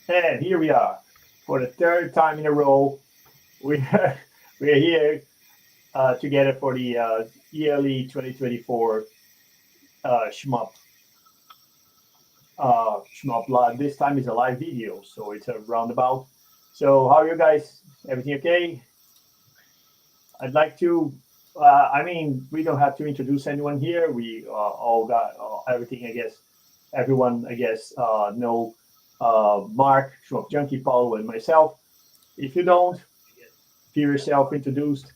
And here we are for the third time in a row. We are, we are here together for the yearly 2024 Shmup Shmup Live. This time is a live video, so it's a roundabout. So how are you guys? Everything okay? I'd like to. I mean, we don't have to introduce anyone here. We all got everything. I guess everyone. I guess know Mark, Shmup Junkie, Paul, and myself. If you don't, feel yourself introduced.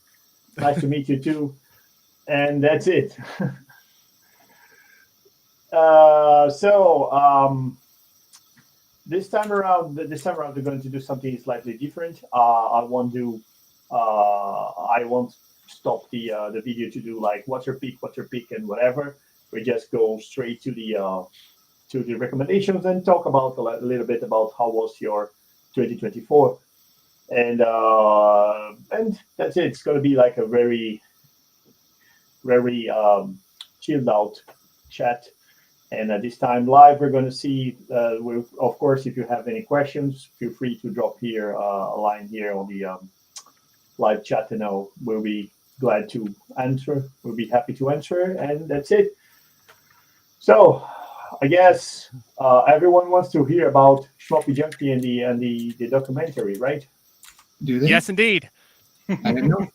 Nice to meet you too. And that's it. So this time around, we're going to do something slightly different. I won't stop the video to do like what's your pick, and whatever. We just go straight to the recommendations and talk about a little bit about how was your 2024, and that's it. It's going to be like a very chilled out chat. And at this time live, we're going to see. Of course, if you have any questions, feel free to drop here a line here on the live chat, and we'll be glad to answer. We'll be happy to answer, and that's it. So, I guess everyone wants to hear about Shmup Junkie and the documentary, right? Do they? Yes, indeed. I don't know.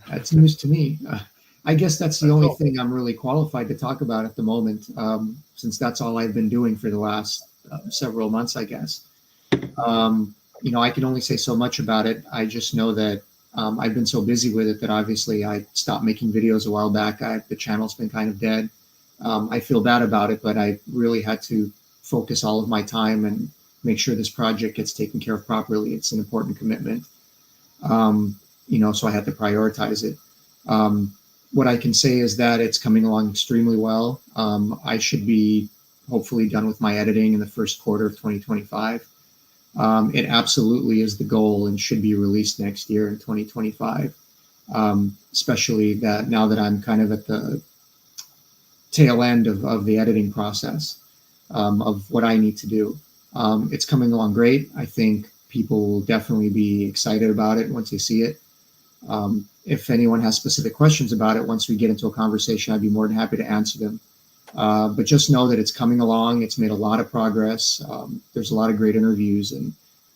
That's news to me. I guess that's the only thing I'm really qualified to talk about at the moment, since that's all I've been doing for the last several months, I guess. I can only say so much about it. I just know that I've been so busy with it that obviously I stopped making videos a while back. The channel's been kind of dead. I feel bad about it, but I really had to focus all of my time and make sure this project gets taken care of properly. It's an important commitment, so I had to prioritize it. What I can say is that it's coming along extremely well. I should be hopefully done with my editing in the first quarter of 2025. It absolutely is the goal and should be released next year in 2025, especially that now that I'm kind of at the tail end of the editing process of what I need to do. It's coming along great. I think people will definitely be excited about it once they see it. If anyone has specific questions about it, once we get into a conversation, I'd be more than happy to answer them. But just know that it's coming along. It's made a lot of progress. There's a lot of great interviews. And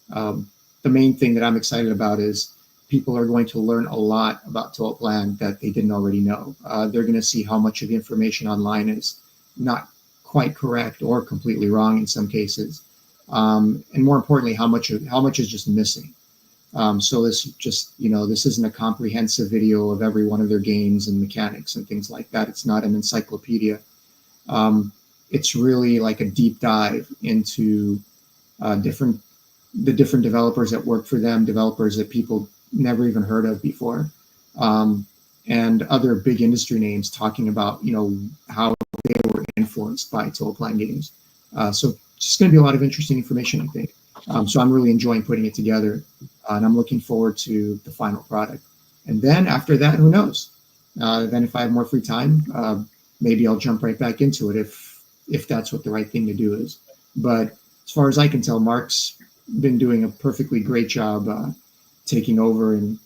the main thing that I'm excited about is people are going to learn a lot about Toaplan that they didn't already know. They're going to see how much of the information online is not quite correct or completely wrong in some cases. And more importantly, how much is just missing. So this isn't a comprehensive video of every one of their games and mechanics and things like that. It's not an encyclopedia. It's really like a deep dive into different developers that work for them, developers that people never even heard of before, and other big industry names talking about how they were influenced by Toaplan games. So it's just going to be a lot of interesting information, I think. So I'm really enjoying putting it together, and I'm looking forward to the final product. And then after that, who knows? Then if I have more free time, maybe I'll jump right back into it if that's what the right thing to do is. But as far as I can tell, Mark's been doing a perfectly great job taking over. And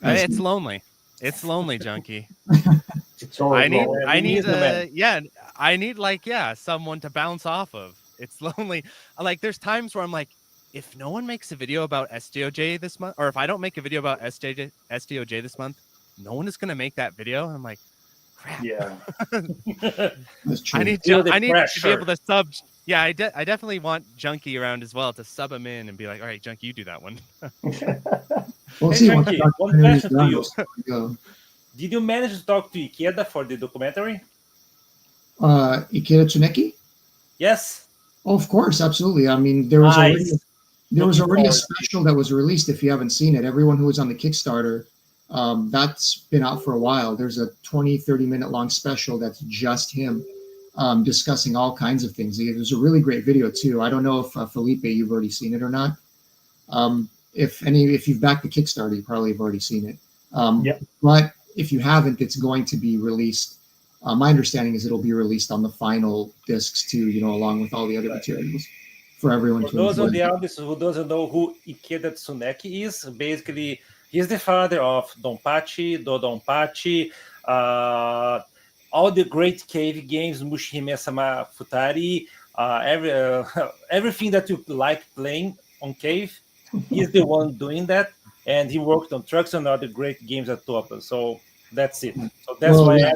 It's lonely. It's lonely, Junkie. I need someone to bounce off of. It's lonely. Like there's times where I'm like, if no one makes a video about SDOJ this month, or if I don't make a video about SDOJ this month, no one is going to make that video. And I'm like, crap. Yeah. That's true. I need to be able to sub. Yeah, I definitely want Junkie around as well to sub him in and be like, all right, Junkie, you do that one. We'll Hey, see. Junkie, one question to you. Go. Did you manage to talk to Ikeda for the documentary? Ikeda Tsuneki? Yes. Oh, of course, absolutely. I mean, there was already a special that was released. If you haven't seen it, everyone who was on the Kickstarter, that's been out for a while. There's a 20-30 minute long special that's just him discussing all kinds of things. It was a really great video too. I don't know if Felipe, you've already seen it or not. If you've backed the Kickstarter, you probably have already seen it. But if you haven't, it's going to be released. My understanding is it'll be released on the final discs too, along with all the other materials for everyone For to those enjoy. on the audience who doesn't know who Ikeda Tsuneki is, basically he's the father of Donpachi, Dodonpachi, all the great cave games, Mushihime-sama Futari, everything that you like playing on cave. He's the one doing that, and he worked on Trucks and other great games at Toaplan. So that's it. So that's Well, why yeah.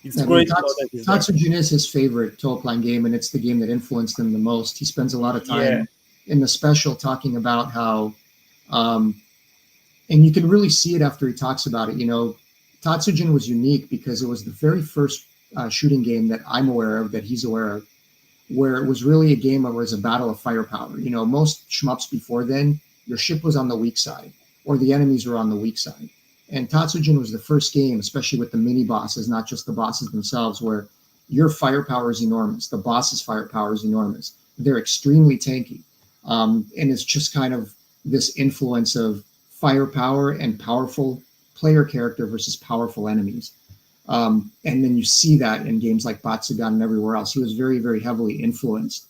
it's I mean, great to know that he's there. Tatsujin is his favorite Toaplan game, and it's the game that influenced him the most. He spends a lot of time Yeah. in the special talking about how, and you can really see it after he talks about it. Tatsujin was unique because it was the very first shooting game that I'm aware of, that he's aware of, where it was really a game where it was a battle of firepower. Most shmups before then, your ship was on the weak side, or the enemies were on the weak side. And Tatsujin was the first game, especially with the mini bosses, not just the bosses themselves, where your firepower is enormous. The boss's firepower is enormous. They're extremely tanky. And it's just kind of this influence of firepower and powerful player character versus powerful enemies. And then you see that in games like Batsugan and everywhere else. He was very, very heavily influenced.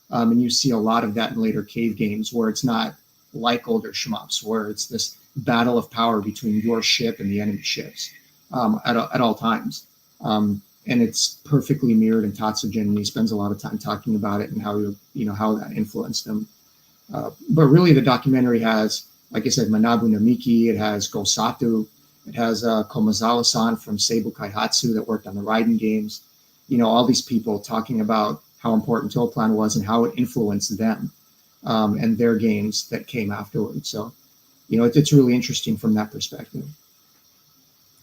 And you see a lot of that in later cave games, where it's not like older shmups, where it's this battle of power between your ship and the enemy ships at all times. And it's perfectly mirrored in Tatsujin, and he spends a lot of time talking about it and how that influenced him. But really, the documentary has, like I said, Manabu Namiki. It has Gosatu. It has Komazawa-san from Seibu Kaihatsu that worked on the Raiden games. All these people talking about how important Toaplan was and how it influenced them and their games that came afterwards. So, it's really interesting from that perspective.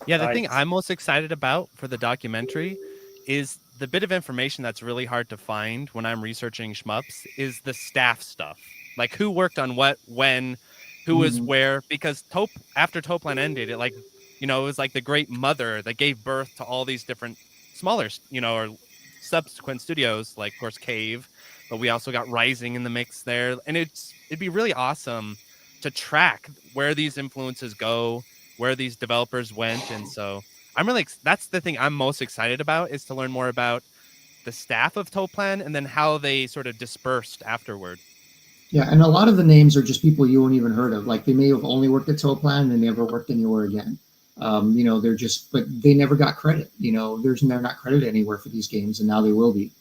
Yeah, the Nice. thing I'm most excited about for the documentary is the bit of information that's really hard to find when I'm researching shmups is the staff stuff. Like who worked on what, when, who was where, because after Toaplan ended, it was like the great mother that gave birth to all these different smaller, or subsequent studios, like of course Cave, but we also got Rising in the mix there. And it'd be really awesome to track where these influences go, where these developers went. And so that's the thing I'm most excited about, is to learn more about the staff of Toaplan and then how they sort of dispersed afterward. Yeah, and a lot of the names are just people you won't even heard of. Like they may have only worked at Toaplan and never worked anywhere again. But they never got credit. They're not credited anywhere for these games, and now they will be.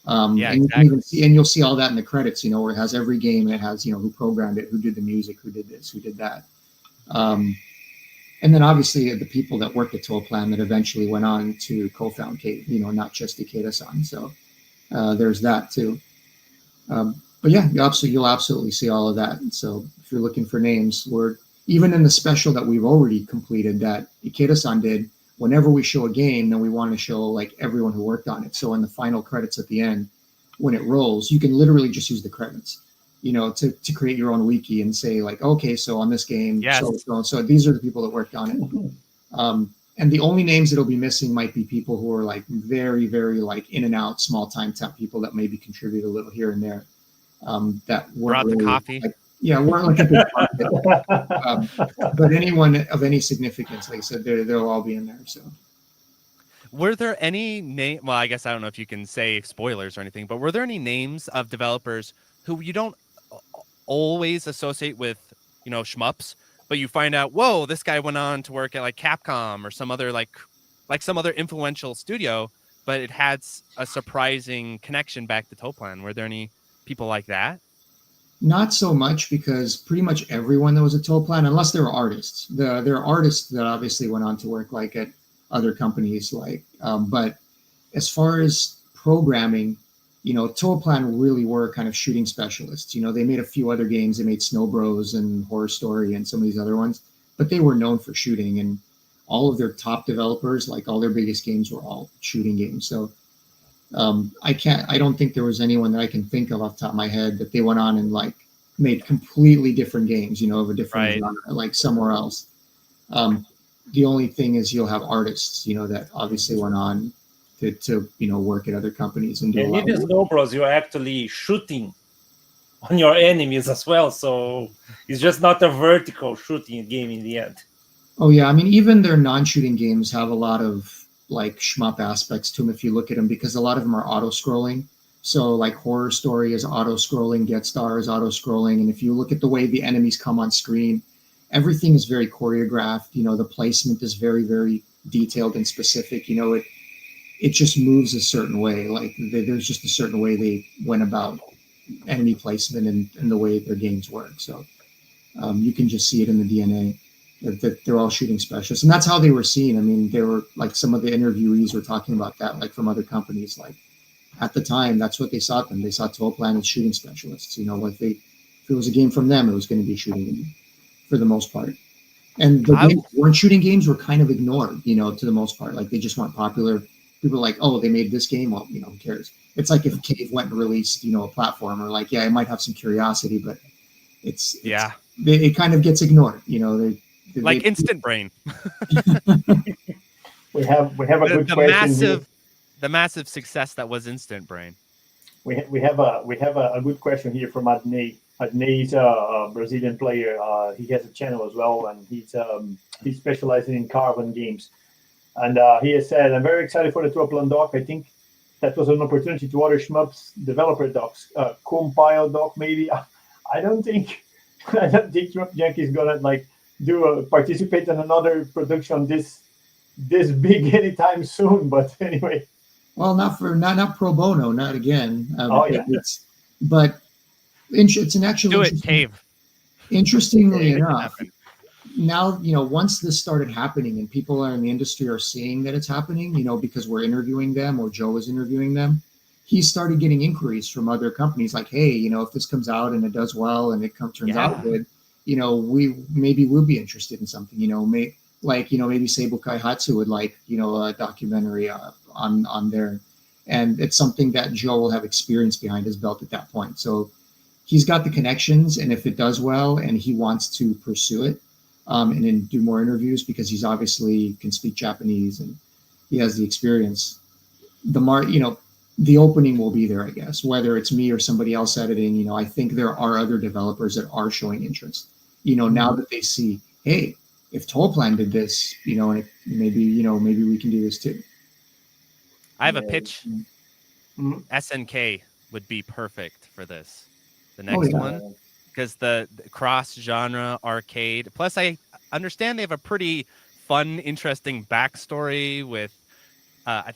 Yeah, and exactly. you can even see, and you'll see all that in the credits. Where it has every game, and it has who programmed it, who did the music, who did this, who did that. And then obviously the people that worked at Toaplan that eventually went on to co-found Cave, not just Ikeda-san. So there's that too. But yeah, you'll absolutely see all of that. So if you're looking for names, even in the special that we've already completed that Ikeda-san did, whenever we show a game, then we want to show like everyone who worked on it. So in the final credits at the end, when it rolls, you can literally just use the credits, to create your own wiki and say like, okay, so on this game, Yes. so these are the people that worked on it. And the only names that'll be missing might be people who are like very, very like in and out, small time temp people that maybe contribute a little here and there. That weren't Brought really, the coffee. weren't like a big part of it. But anyone of any significance, like I said, they'll all be in there. So, were there any well, I guess I don't know if you can say spoilers or anything, but were there any names of developers who you don't always associate with, shmups, but you find out, whoa, this guy went on to work at like Capcom or some other like some other influential studio, but it had a surprising connection back to Toaplan? Were there any people like that? not so much, because pretty much everyone that was at Toaplan, unless they were artists, there are artists that obviously went on to work like at other companies, but as far as programming, Toaplan really were kind of shooting specialists. They made a few other games. They made Snow Bros and Horror Story and some of these other ones, but they were known for shooting, and all of their top developers, like all their biggest games, were all shooting games. So I don't think there was anyone that I can think of off the top of my head that they went on and like made completely different games, of a different genre, like somewhere else. The only thing is you'll have artists, that obviously went on to work at other companies and do a lot even of work. Snow Bros, you're actually shooting on your enemies as well. So it's just not a vertical shooting game in the end. Oh yeah, I mean, even their non-shooting games have a lot of like shmup aspects to them if you look at them, because a lot of them are auto-scrolling. So like Horror Story is auto-scrolling, Get Star is auto-scrolling, and if you look at the way the enemies come on screen, everything is very choreographed. The placement is very, very detailed and specific. It just moves a certain way. Like there's just a certain way they went about enemy placement and the way their games work. So you can just see it in the DNA that they're all shooting specialists, and that's how they were seen. I mean, they were like some of the interviewees were talking about that, like from other companies. Like at the time, that's what they saw them. They saw Toaplan as shooting specialists. Like if it was a game from them, it was going to be shooting for the most part. And the games that weren't shooting games were kind of ignored, to the most part. Like they just weren't popular. People were like, oh, they made this game. Well, who cares? It's like if Cave went and released, a platformer. Like, yeah, it might have some curiosity, but it kind of gets ignored. Like Instant Brain. we have a good question. The massive success that was Instant Brain. We have a good question here from Adnei. Adnei is a Brazilian player. He has a channel as well, and he's specializing in carbon games. And he has said, "I'm very excited for the Toaplan doc. I think that was an opportunity to other Shmup's developer docs, compile doc maybe. I don't think Shmup Junkie is gonna participate in another production this big anytime soon. But anyway." Well, not pro bono, not again. But it's an actual. Do it, Cave. Interestingly enough, now once this started happening and people in the industry are seeing that it's happening, because we're interviewing them or Joe is interviewing them, he started getting inquiries from other companies like, hey, if this comes out and it does well and it turns out good, we'll be interested in something. Maybe Seibu Kaihatsu would like a documentary on there, and it's something that Joe will have experience behind his belt at that point. So he's got the connections, and if it does well and he wants to pursue it and then do more interviews because he's obviously can speak Japanese and he has the experience, the opening will be there, I guess, whether it's me or somebody else editing. I think there are other developers that are showing interest, now that they see, hey, if Toaplan did this, and maybe we can do this too. I have a pitch. SNK would be perfect for this. The next one, because the cross-genre arcade. Plus, I understand they have a pretty fun, interesting backstory with I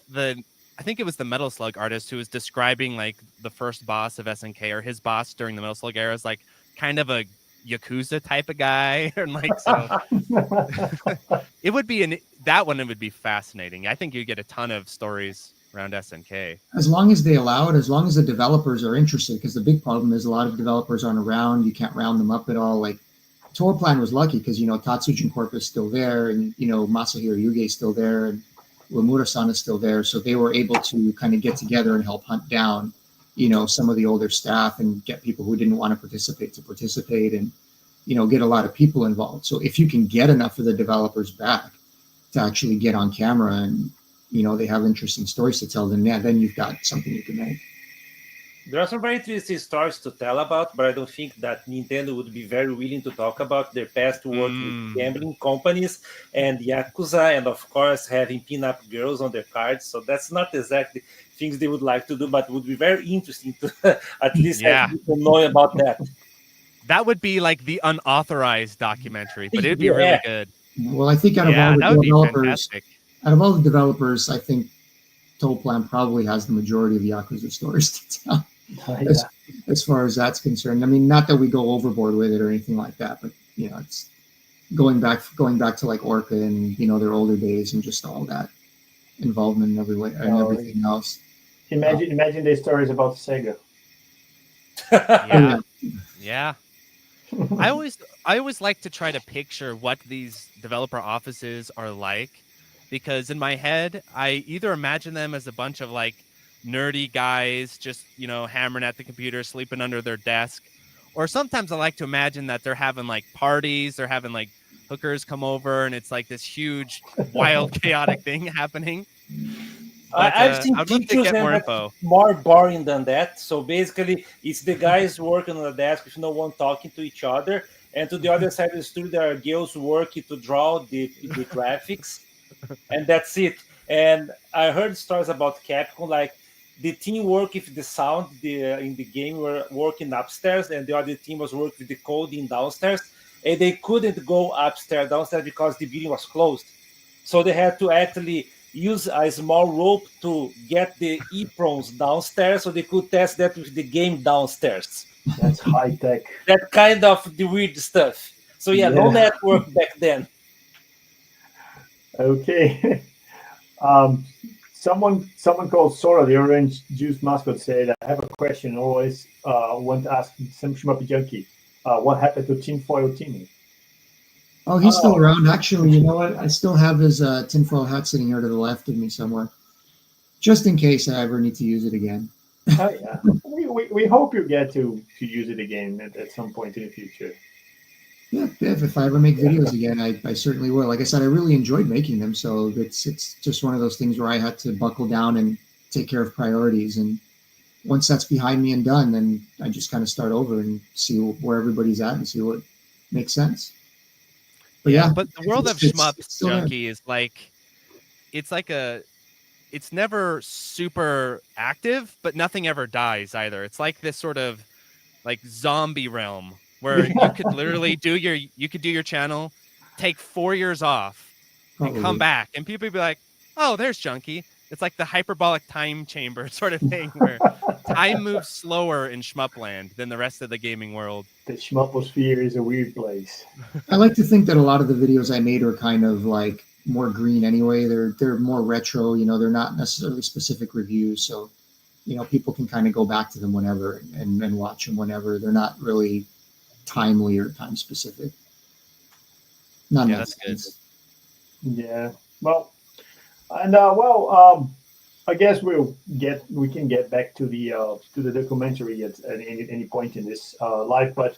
think it was the Metal Slug artist who was describing like the first boss of SNK, or his boss during the Metal Slug era, as like kind of a Yakuza type of guy, and like so. It would be it would be fascinating. I think you get a ton of stories around SNK. As long as they allow it, as long as the developers are interested, because the big problem is a lot of developers aren't around. You can't round them up at all. Like Toaplan was lucky because Tatsujin Corp is still there, and Masahiro Yuge is still there, and Uemura-san is still there. So they were able to kind of get together and help hunt down some of the older staff and get people who didn't want to participate and get a lot of people involved. So if you can get enough of the developers back to actually get on camera and they have interesting stories to tell, then you've got something you can make. There are some very interesting stories to tell about, but I don't think that Nintendo would be very willing to talk about their past work with gambling companies and Yakuza, and of course having pin-up girls on their cards. So that's not exactly things they would like to do, but would be very interesting to at least have people know about that. That would be like the unauthorized documentary, but it'd be really good. Well, I think out of all the developers, I think Toaplan probably has the majority of Yakuza stories to tell. As far as that's concerned. I mean, not that we go overboard with it or anything like that, but it's going back to like Orca and their older days and just all that involvement in every way and everything else. Imagine their stories about Sega. Yeah. I always like to try to picture what these developer offices are like, because in my head I either imagine them as a bunch of like nerdy guys just hammering at the computer, sleeping under their desk, or sometimes I like to imagine that they're having like parties, they're having like hookers come over, and it's like this huge wild chaotic thing happening. But, I've seen I'd love to get more info. More boring than that. So basically, it's the guys working on the desk with no one talking to each other, and to the other side of the studio, there are girls working to draw the graphics, and that's it. And I heard stories about Capcom, like the team worked with the sound in the game were working upstairs, and the other team was working with the coding downstairs, and they couldn't go downstairs because the building was closed. So they had to actually use a small rope to get the EPROMs downstairs so they could test that with the game downstairs. That's high tech. That kind of the weird stuff. So yeah, no Yeah. network back then. Okay. Someone called Sora, the orange juice mascot, said, "I have a question. Always want to ask some Shmup Junkie. What happened to Tinfoil Timmy?" Oh, he's still around. Actually, you know what? I still have his tinfoil hat sitting here to the left of me somewhere, just in case I ever need to use it again. Oh, yeah. We hope you get to use it again at some point in the future. Yeah, if I ever make videos again, I certainly will. Like I said, I really enjoyed making them, so it's just one of those things where I had to buckle down and take care of priorities. And once that's behind me and done, then I just kind of start over and see where everybody's at and see what makes sense. But yeah, but the world of it's Shmup still there. Junkie is like, it's never super active, but nothing ever dies either. It's like this sort of like zombie realm where you could literally do your channel, take 4 years off, and come Probably. back, and people would be like, "Oh, there's Junkie." It's like the hyperbolic time chamber sort of thing where time moves slower in Shmupland than the rest of the gaming world. The Shmuposphere is a weird place. I like to think that a lot of the videos I made are kind of like more green anyway. They're more retro, you know, they're not necessarily specific reviews. So, you know, people can kind of go back to them whenever and watch them whenever. They're not really timely or time specific. Not Yeah, that's good. Yeah. Well, and I guess we can get back to the documentary at any point in this live, but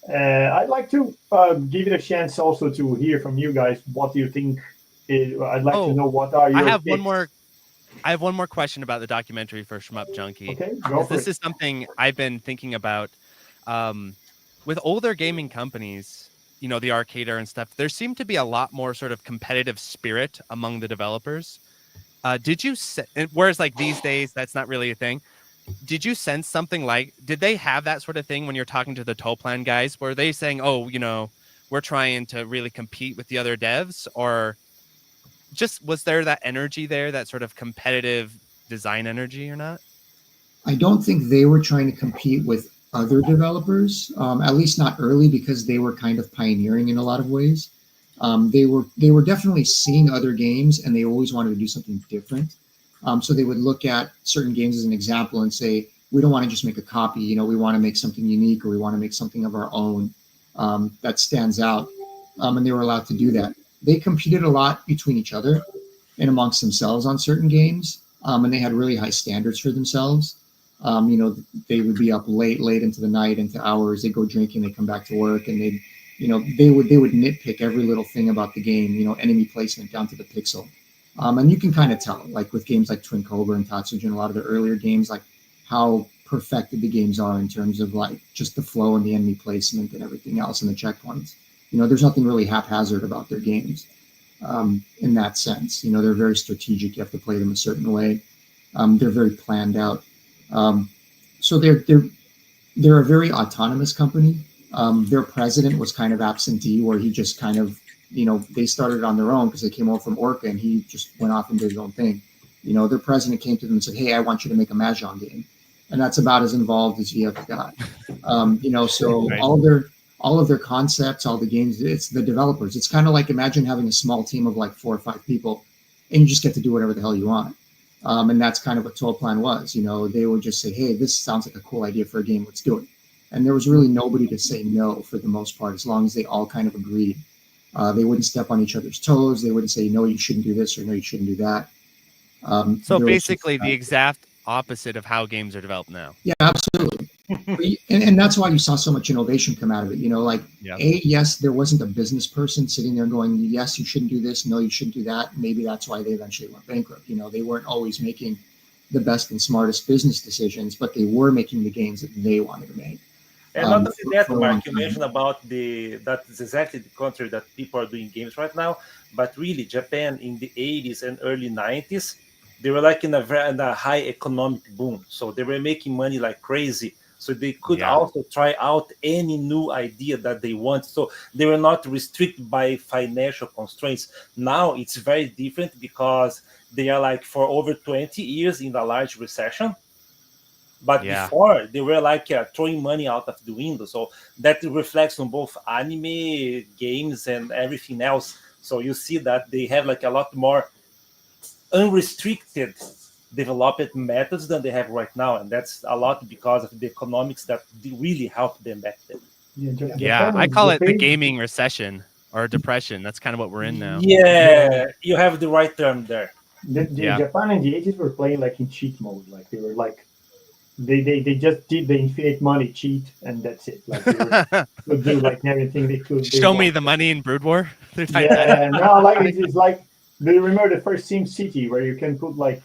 I'd like to give it a chance also to hear from you guys. What do you think? I'd like to know what are your. I have one more question about the documentary for Shmup Junkie. Okay, go for This it. is something I've been thinking about. With older gaming companies, you know, the Arcader and stuff, there seemed to be a lot more sort of competitive spirit among the developers. Whereas like these days, that's not really a thing. Did you sense something like, did they have that sort of thing when you're talking to the Toaplan guys? Were they saying, oh, you know, we're trying to really compete with the other devs? Or just was there that energy there, that sort of competitive design energy or not? I don't think they were trying to compete with other developers, at least not early, because they were kind of pioneering in a lot of ways. They were definitely seeing other games, and they always wanted to do something different. So they would look at certain games as an example and say, we don't want to just make a copy. You know, we want to make something unique, or we want to make something of our own that stands out. And they were allowed to do that. They competed a lot between each other and amongst themselves on certain games, and they had really high standards for themselves. You know, they would be up late into the night, into hours. They go drinking, they come back to work, and they would nitpick every little thing about the game. You know, enemy placement down to the pixel. And you can kind of tell, like with games like Twin Cobra and Tatsuji and a lot of the earlier games, like how perfected the games are in terms of like just the flow and the enemy placement and everything else and the checkpoints. You know, there's nothing really haphazard about their games in that sense. You know, they're very strategic. You have to play them a certain way. They're very planned out. So they're a very autonomous company. Their president was kind of absentee, where he just kind of, you know, they started on their own because they came over from Orca, and he just went off and did his own thing. You know, their president came to them and said, "Hey, I want you to make a Mahjong game," and that's about as involved as he ever got. You know, so Right. all of their concepts, all the games, it's the developers. It's kind of like, imagine having a small team of like 4 or 5 people, and you just get to do whatever the hell you want. And that's kind of what Toaplan was. You know, they would just say, "Hey, this sounds like a cool idea for a game. Let's do it." And there was really nobody to say no for the most part, as long as they all kind of agreed. They wouldn't step on each other's toes. They wouldn't say, "No, you shouldn't do this," or "No, you shouldn't do that." So basically the exact opposite of how games are developed now. Yeah, absolutely. and that's why you saw so much innovation come out of it. You know, like, yes, there wasn't a business person sitting there going, "Yes, you shouldn't do this. No, you shouldn't do that." Maybe that's why they eventually went bankrupt. You know, they weren't always making the best and smartest business decisions, but they were making the games that they wanted to make. And not only that, Mark, you mentioned about that is exactly the country that people are doing games right now. But really, Japan in the 80s and early 90s, They were like in a high economic boom, so they were making money like crazy. So they could also try out any new idea that they want. So they were not restricted by financial constraints. Now it's very different because they are like for over 20 years in a large recession. But before they were like throwing money out of the window. So that reflects on both anime, games, and everything else. So you see that they have like a lot more unrestricted development methods than they have right now, and that's a lot because of the economics that really helped them back then. Yeah, I call it the gaming recession or depression. That's kind of what we're in now. Yeah, you have the right term there. Japan in the 80s were playing like in cheat mode. Like they were like they just did the infinite money cheat and that's it. Like they could do like everything they could. Show me the money in Brood War. Yeah, no, like it's like. Do you remember the first Sim City where you can put like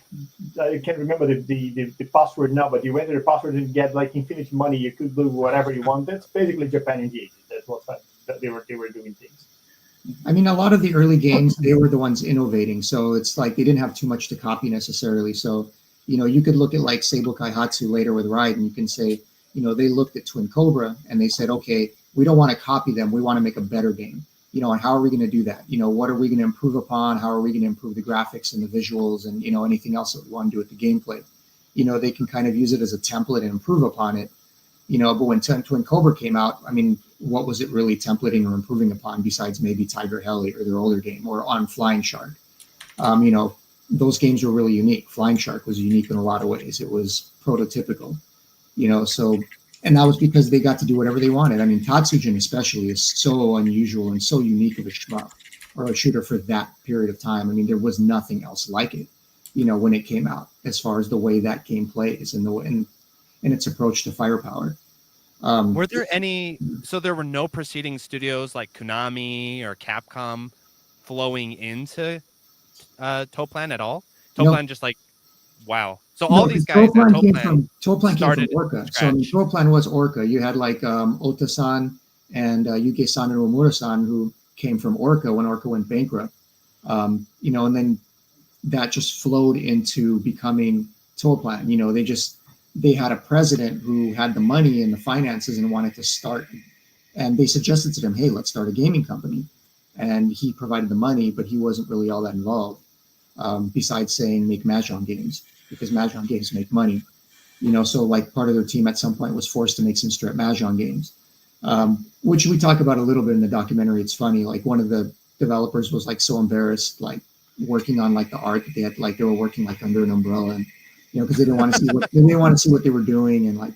I can't remember the password now, but you enter the password and get like infinite money. You could do whatever you want. That's basically Japan in the 80s. That's what they were doing things. I mean, a lot of the early games, they were the ones innovating. So it's like they didn't have too much to copy necessarily. So, you know, you could look at like Seibu Kaihatsu later with Ride, and you can say, you know, they looked at Twin Cobra and they said, okay, we don't want to copy them. We want to make a better game. You know, and how are we going to do that? You know, what are we going to improve upon? How are we going to improve the graphics and the visuals and, you know, anything else that we want to do with the gameplay? You know, they can kind of use it as a template and improve upon it. You know, but when Twin Cobra came out, I mean, what was it really templating or improving upon besides maybe Tiger Heli or their older game or on Flying Shark? You know, those games were really unique. Flying Shark was unique in a lot of ways. It was prototypical, you know, so, and that was because they got to do whatever they wanted. I mean, Tatsujin especially is so unusual and so unique of a shmup or a shooter for that period of time. I mean, there was nothing else like it, you know, when it came out, as far as the way that game plays and the way, and its approach to firepower. Were there any? So there were no preceding studios like Konami or Capcom flowing into Toaplan at all. Toaplan just like wow. So all these guys Toaplan came from Orca. So I mean, scratch. Toaplan was Orca. You had like Ota-san and Yuke-san and Omura-san who came from Orca when Orca went bankrupt. You know, and then that just flowed into becoming Toaplan. You know, they had a president who had the money and the finances and wanted to start. And they suggested to them, hey, let's start a gaming company. And he provided the money, but he wasn't really all that involved, besides saying make Mahjong games, because Mahjong games make money. You know, so like part of their team at some point was forced to make some straight Mahjong games, which we talk about a little bit in the documentary. It's funny, like one of the developers was like so embarrassed, like working on like the art that they had, like they were working like under an umbrella, and you know, because they didn't want to see what they were doing, and like,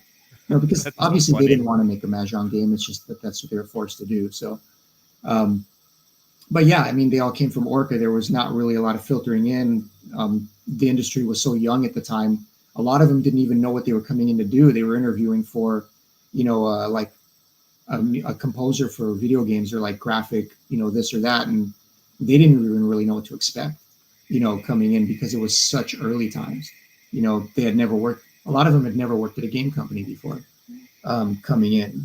you know, because that's obviously they didn't want to make a Mahjong game. It's just that that's what they were forced to do. So, but yeah, I mean, they all came from Orca. There was not really a lot of filtering in. The industry was so young at the time. A lot of them didn't even know what they were coming in to do. They were interviewing for, you know, like a composer for video games or like graphic, you know, this or that, and they didn't even really know what to expect, you know, coming in, because it was such early times. You know, they had never worked. A lot of them had never worked at a game company before, coming in.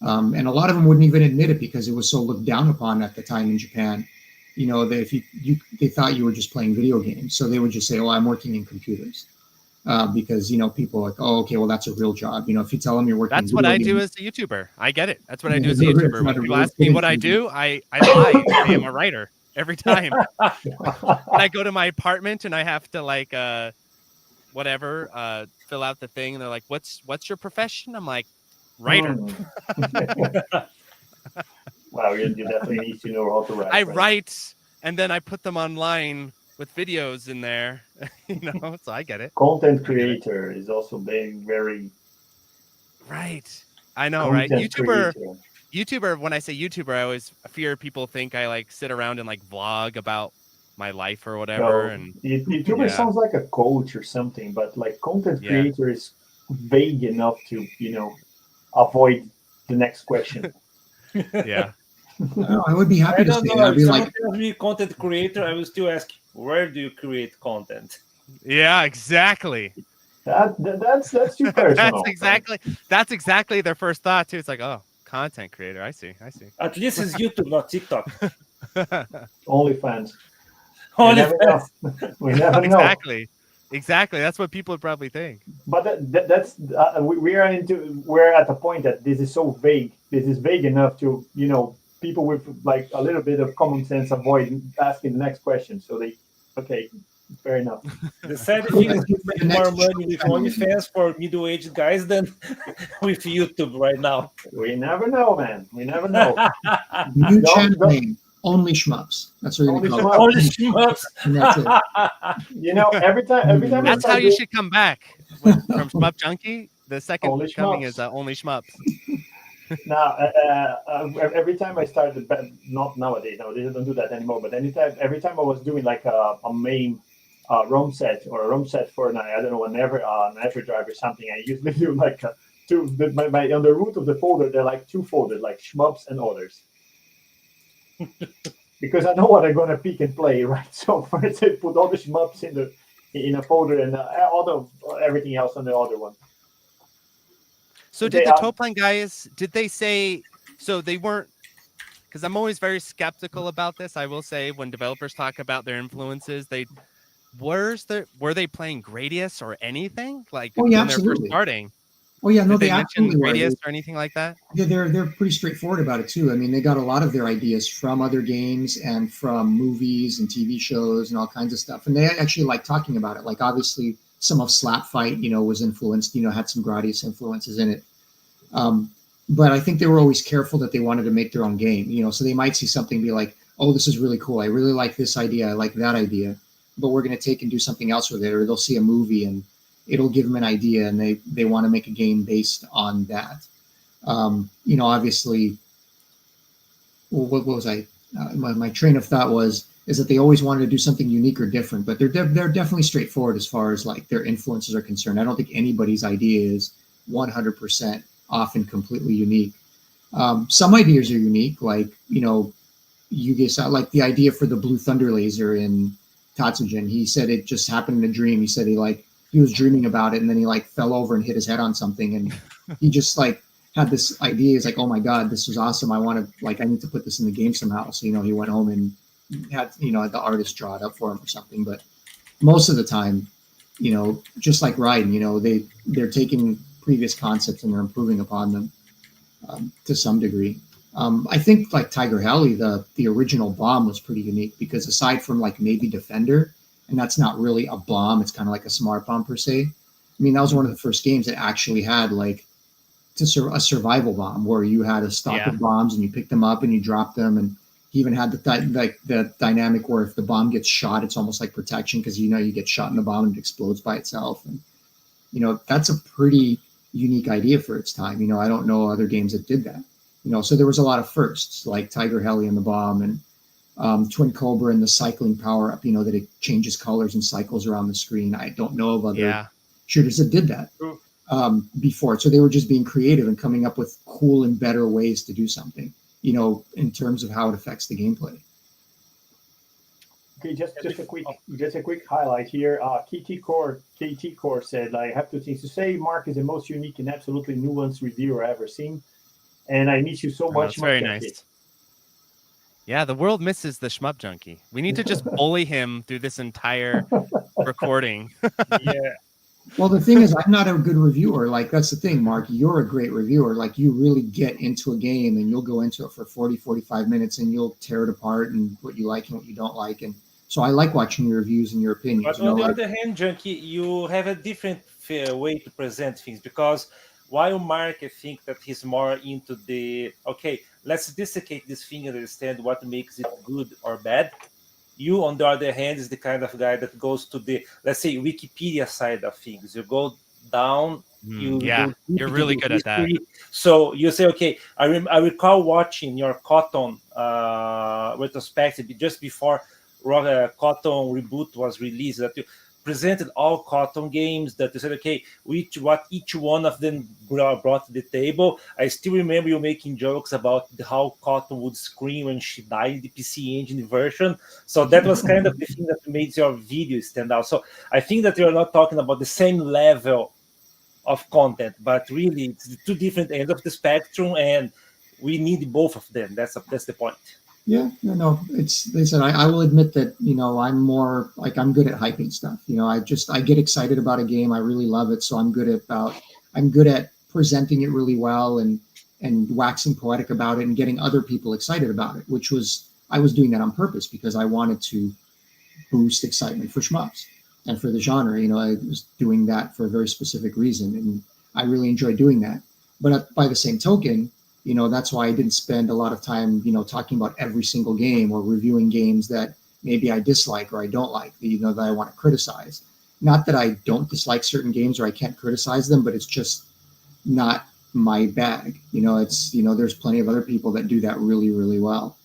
And a lot of them wouldn't even admit it because it was so looked down upon at the time in Japan. You know, that if they thought you were just playing video games, so they would just say, "Oh, I'm working in computers," because you know people are like, "Oh, okay, well that's a real job." You know, if you tell them you're working, that's what I do as a YouTuber. I get it. That's what I do as a YouTuber. When people ask me what I do, I lie and say I'm a writer every time. And I go to my apartment and I have to like whatever fill out the thing, and they're like, "What's your profession?" I'm like, writer. Wow, you definitely need to know how to write. I write, and then I put them online with videos in there. You know, so I get it. Content creator is also being very right. I know, right? YouTuber. When I say YouTuber, I always fear people think I like sit around and like vlog about my life or whatever. No, and YouTuber sounds like a coach or something, but like content creator is vague enough to, you know, avoid the next question. Yeah. I would be happy to say that. I'd be like, tells me content creator, I will still ask, where do you create content? Yeah, exactly. That's too personal. That's exactly their first thought too. It's like, oh, content creator. I see. At least it's YouTube, not TikTok. OnlyFans. OnlyFans. We never know. Exactly. Exactly. That's what people would probably think. But that's we're at the point that this is so vague. This is vague enough to people with like a little bit of common sense avoid asking the next question. So they okay, fair enough. The sad thing is you The make more next money with OnlyFans for middle-aged guys than with YouTube right now. We never know, man. We never know. New Don't- channel don't- name, Only Shmups. That's what you're Only gonna call Shmup. it. Only schmups. And that's it. Every time I That's how start you doing- should come back from Shmup Junkie. The second Only coming Shmups. is Only Shmups. Now, every time I started, not nowadays, they don't do that anymore. But every time I was doing like a main ROM set or a ROM set for I don't know, whenever an Azure drive or something, I usually do like my on the root of the folder. They're like two folders, like shmups and others, because I know what I'm gonna pick and play, right? So first I put all the shmups in a folder and everything else on the other one. So Okay, did the Toaplan guys, did they say, so they weren't, because I'm always very skeptical about this, I will say, when developers talk about their influences, were they playing Gradius or anything? Like Oh, yeah, when they're first absolutely. starting? Oh yeah, no, Did they they mention absolutely were. Gradius or anything like that? Yeah, they're pretty straightforward about it too. I mean, they got a lot of their ideas from other games and from movies and TV shows and all kinds of stuff. And they actually like talking about it. Like obviously, some of Slap Fight, was influenced. Had some Gradius influences in it. But I think they were always careful that they wanted to make their own game. So they might see something and be like, "Oh, this is really cool. I really like this idea. I like that idea." But we're going to take and do something else with it. Or they'll see a movie and it'll give them an idea, and they want to make a game based on that. Obviously, what was I? My train of thought is that they always wanted to do something unique or different, but they're definitely straightforward as far as like their influences are concerned. I don't think anybody's idea is 100% often completely unique. Some ideas are unique, like you guys like the idea for the blue thunder laser in Tatsujin. He said it just happened in a dream. He said he was dreaming about it, and then he like fell over and hit his head on something, and he just like had this idea. He's like, "Oh my god, this was awesome! I need to put this in the game somehow." So he went home and had the artist draw it up for him or something. But most of the time, just like Raiden, they're taking previous concepts and they're improving upon them to some degree. I think like Tiger Heli, the original bomb was pretty unique because aside from like maybe Defender, and that's not really a bomb, it's kind of like a smart bomb per se. I mean, that was one of the first games that actually had like a survival bomb where you had a stock of bombs and you pick them up and you drop them, and he even had the dynamic where if the bomb gets shot, it's almost like protection because you get shot in the bomb and it explodes by itself, and that's a pretty unique idea for its time. I don't know other games that did that. So there was a lot of firsts like Tiger Heli and the bomb, and Twin Cobra and the cycling power up, that it changes colors and cycles around the screen. I don't know of other shooters that did that before. So they were just being creative and coming up with cool and better ways to do something, in terms of how it affects the gameplay. Okay, just a quick highlight here. KT Core said, "I have two things to say. Mark is the most unique and absolutely nuanced reviewer I've ever seen, and I miss you so much." That's very nice. Yeah, the world misses the Shmup Junkie. We need to just bully him through this entire recording. Yeah. Well, the thing is, I'm not a good reviewer. Like, that's the thing, Mark. You're a great reviewer. Like, you really get into a game and you'll go into it for 40, 45 minutes and you'll tear it apart and what you like and what you don't like. And so I like watching your reviews and your opinions. But on the other hand, Junkie, you have a different way to present things, because while Mark, I think that he's more into the, okay, let's dissecate this thing and understand what makes it good or bad. You, on the other hand, is the kind of guy that goes to the, let's say, Wikipedia side of things. You go down. You're really good at that. So you say, okay, I recall watching your Cotton retrospective just before Cotton Reboot was released, that you presented all Cotton games, that you said, okay, what each one of them brought to the table. I still remember you making jokes about how Cotton would scream when she died in the PC Engine version. So that was kind of the thing that made your video stand out. So I think that you're not talking about the same level of content, but really it's the two different ends of the spectrum, and we need both of them. That's the point. Yeah, no. It's they said I will admit that I'm more like I'm good at hyping stuff. I get excited about a game. I really love it, so I'm good at presenting it really well and waxing poetic about it and getting other people excited about it. I was doing that on purpose because I wanted to boost excitement for shmups and for the genre. I was doing that for a very specific reason, and I really enjoy doing that. But by the same token, that's why I didn't spend a lot of time, talking about every single game or reviewing games that maybe I dislike or I don't like, that I want to criticize. Not that I don't dislike certain games or I can't criticize them, but it's just not my bag. There's plenty of other people that do that really, really well.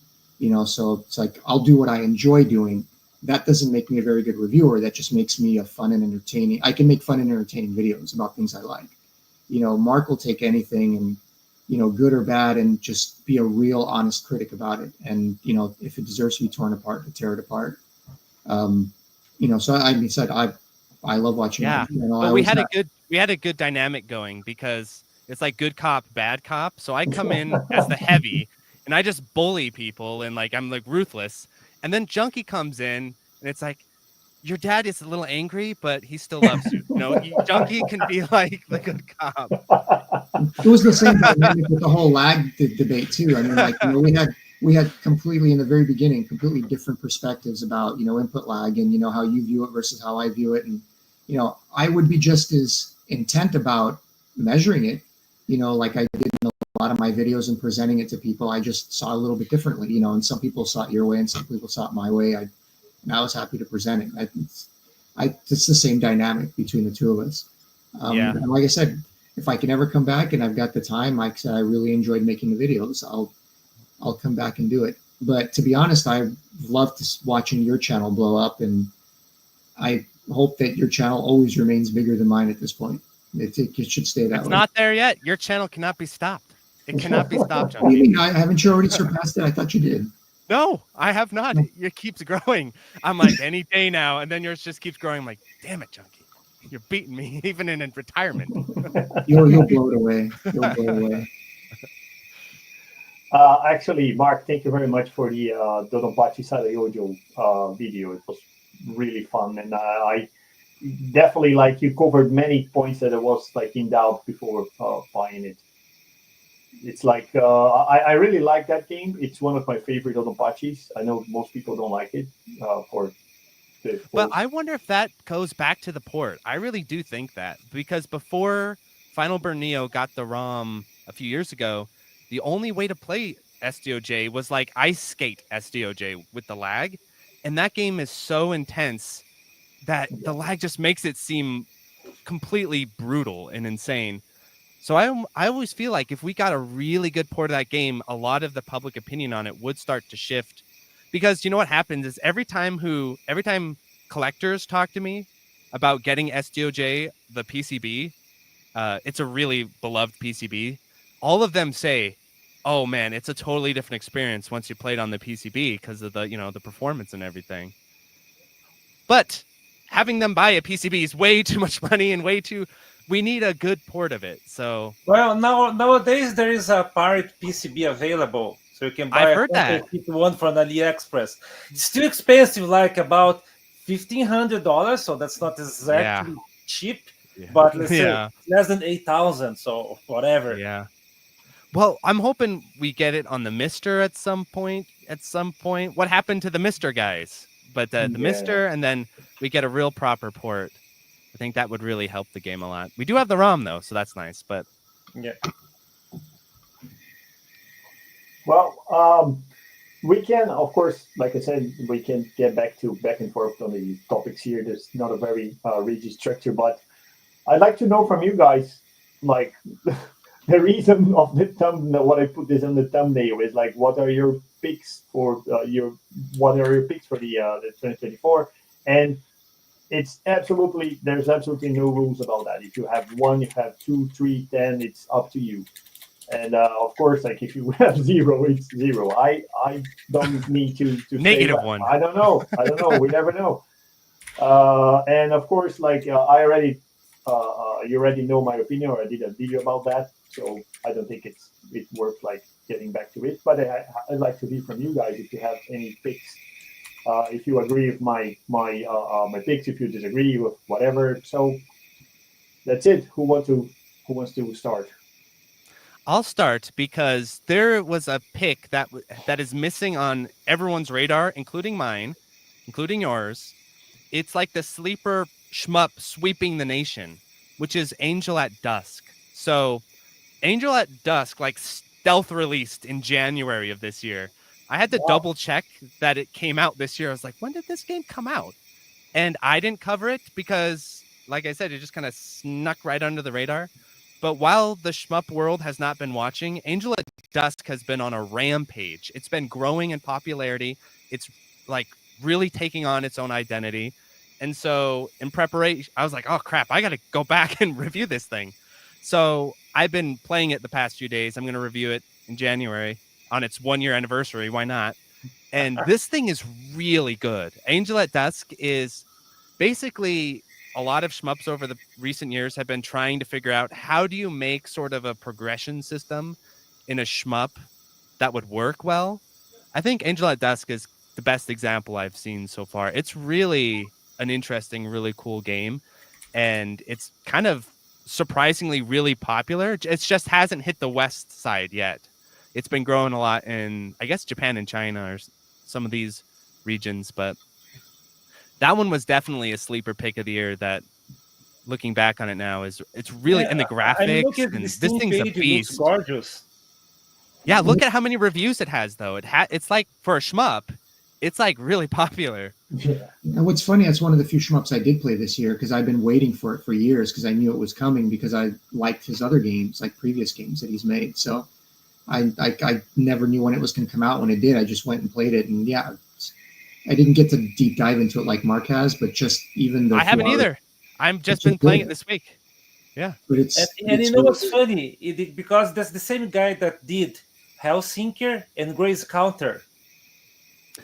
So it's like I'll do what I enjoy doing. That doesn't make me a very good reviewer. That just makes me a fun and entertaining. I can make fun and entertaining videos about things I like. Mark will take anything and good or bad, and just be a real honest critic about it. And if it deserves to be torn apart, to tear it apart. So I said I love watching. Yeah, but we had a good dynamic going because it's like good cop, bad cop. So I come in as the heavy, and I just bully people, and like I'm like ruthless. And then Junkie comes in, and it's like, your dad is a little angry, but he still loves you. Junkie can be like the good cop. It was the same dynamic with the whole lag debate too. I mean, like we had completely in the very beginning, completely different perspectives about input lag and how you view it versus how I view it, and I would be just as intent about measuring it, like I did in a lot of my videos and presenting it to people. I just saw a little bit differently, and some people saw it your way and some people saw it my way. And I was happy to present it. It's the same dynamic between the two of us. And like I said, if I can ever come back and I've got the time, like I said, I really enjoyed making the videos. I'll come back and do it. But to be honest, I loved watching your channel blow up, and I hope that your channel always remains bigger than mine at this point. It should stay that way. It's not there yet. Your channel cannot be stopped. It cannot be stopped, What do you mean? Haven't you already surpassed it? I thought you did. No, I have not. It keeps growing. I'm like, any day now. And then yours just keeps growing. I'm like, damn it, Junkie. You're beating me, even in retirement. You'll blow it away. You'll blow it away. Actually, Mark, thank you very much for the Dodonpachi Sadayojo video. It was really fun. And I definitely, like, you covered many points that I was like in doubt before buying it. It's like I really like that game. It's one of my favorite Dodonpachis. I know most people don't like it Well, I wonder if that goes back to the port. I really do think that, because before Final Burn Neo got the ROM a few years ago, the only way to play SDOJ was like ice skate SDOJ with the lag, and that game is so intense that the lag just makes it seem completely brutal and insane. So I always feel like if we got a really good port of that game, a lot of the public opinion on it would start to shift. Because what happens is every time collectors talk to me about getting SDOJ, the PCB, it's a really beloved PCB. All of them say, "Oh man, it's a totally different experience once you play it on the PCB because of the the performance and everything." But having them buy a PCB is way too much money and we need a good port of it. So nowadays there is a pirate PCB available. So you can buy I've heard that one from AliExpress. It's still expensive, like about $1,500. So that's not exactly cheap, but let's say less than 8,000. So whatever. Yeah. Well, I'm hoping we get it on the Mister at some point. What happened to the Mister guys? But the Mister, and then we get a real proper port. I think that would really help the game a lot. We do have the ROM though, so that's nice. But yeah. Well, we can, of course, like I said, we can get back and forth on the topics here. There's not a very rigid structure, but I'd like to know from you guys, like, the reason of the thumbnail. What I put this on the thumbnail is like, what are your picks for the 2024? And there's absolutely no rules about that. If you have 1, if you have 2, 3, 10, it's up to you. And of course, like if you have 0, it's 0. I don't need to negative say 1. I don't know. We never know. And of course, like I already you already know my opinion, or I did a video about that, so I don't think it's worth like getting back to it. But I'd like to hear from you guys if you have any picks. If you agree with my picks, if you disagree with whatever. So that's it. Who wants to start? I'll start because there was a pick that is missing on everyone's radar, including mine, including yours. It's like the sleeper shmup sweeping the nation, which is Angel at Dusk. So Angel at Dusk, like stealth released in January of this year. I had to double check that it came out this year. I was like, when did this game come out? And I didn't cover it because, like I said, it just kind of snuck right under the radar. But while the shmup world has not been watching, Angel at Dusk has been on a rampage. It's been growing in popularity. It's like really taking on its own identity. And so in preparation, I was like, oh crap, I got to go back and review this thing. So I've been playing it the past few days. I'm going to review it in January on its 1 year anniversary. Why not? And this thing is really good. Angel at Dusk is basically a lot of shmups over the recent years have been trying to figure out how do you make sort of a progression system in a shmup that would work well. I think Angel at Dusk is the best example I've seen so far. It's really an interesting, really cool game. And it's kind of surprisingly really popular. It just hasn't hit the West side yet. It's been growing a lot in, I guess, Japan and China or some of these regions, but that one was definitely a sleeper pick of the year that, looking back on it now, it's really in the graphics. And this thing's a beast. It looks gorgeous. Yeah, look at how many reviews it has, though. It's like, for a shmup, it's like really popular. Yeah. And what's funny, that's one of the few shmups I did play this year because I've been waiting for it for years because I knew it was coming because I liked his other games, like previous games that he's made. So I never knew when it was going to come out. When it did, I just went and played it. And yeah, I didn't get to deep dive into it like Mark has, but just even the... I haven't either. I've just been playing it this week. Yeah. But it's you know what's funny? Because that's the same guy that did Hellsinker and Grey's Counter.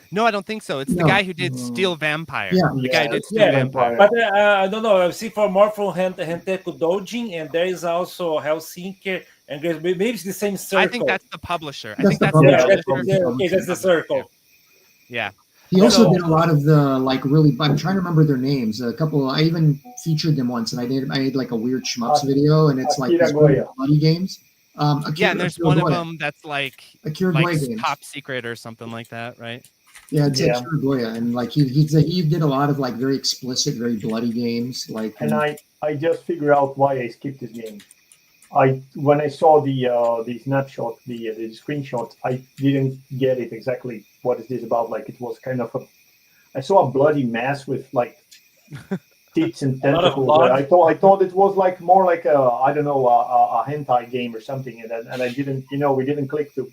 No, I don't think so. It's the guy who did Steel Vampire. Yeah. The guy who did Steel Vampire. But I don't know. I see for more from Henteku Dojin, and there is also Hellsinker and Grey's. Maybe it's the same circle. I think that's the publisher. That's that's the circle. Yeah. He also did a lot of the like really. I'm trying to remember their names. A couple. I even featured them once, and I made like a weird shmups video, and it's like these bloody games. And there's one of them that's like top secret or something like that, right? Yeah, it's Akira Goya, and like he did a lot of like very explicit, very bloody games. Like, and I just figured out why I skipped this game. When I saw the snapshot, the screenshot, I didn't get it exactly. What is this about? Like, it was kind of I saw a bloody mess with like tits and tentacles. I thought it was like more like a hentai game or something, and I didn't, we didn't click to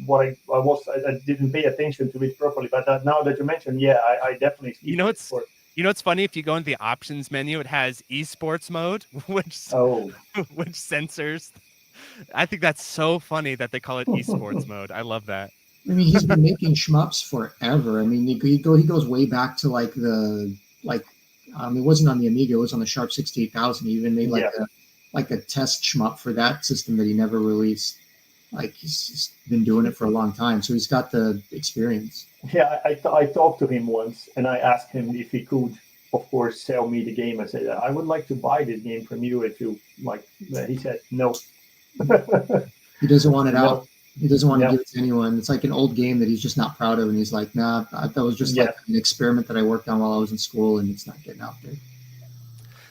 what I didn't pay attention to it properly. But now that you mentioned, I definitely. It's funny, if you go into the options menu, it has esports mode, which censors. I think that's so funny that they call it esports mode. I love that. I mean, he's been making shmups forever. I mean, he goes way back to like it wasn't on the Amiga, it was on the Sharp 68000. He even made like a test shmup for that system that he never released. Like, he's been doing it for a long time, so he's got the experience. Yeah, I talked to him once, and I asked him if he could, of course, sell me the game. I said, I would like to buy this game from you if you like. He said no. He doesn't want it out. He doesn't want to give it to anyone. It's like an old game that he's just not proud of, and he's like, nah, that was just like an experiment that I worked on while I was in school, and it's not getting out there.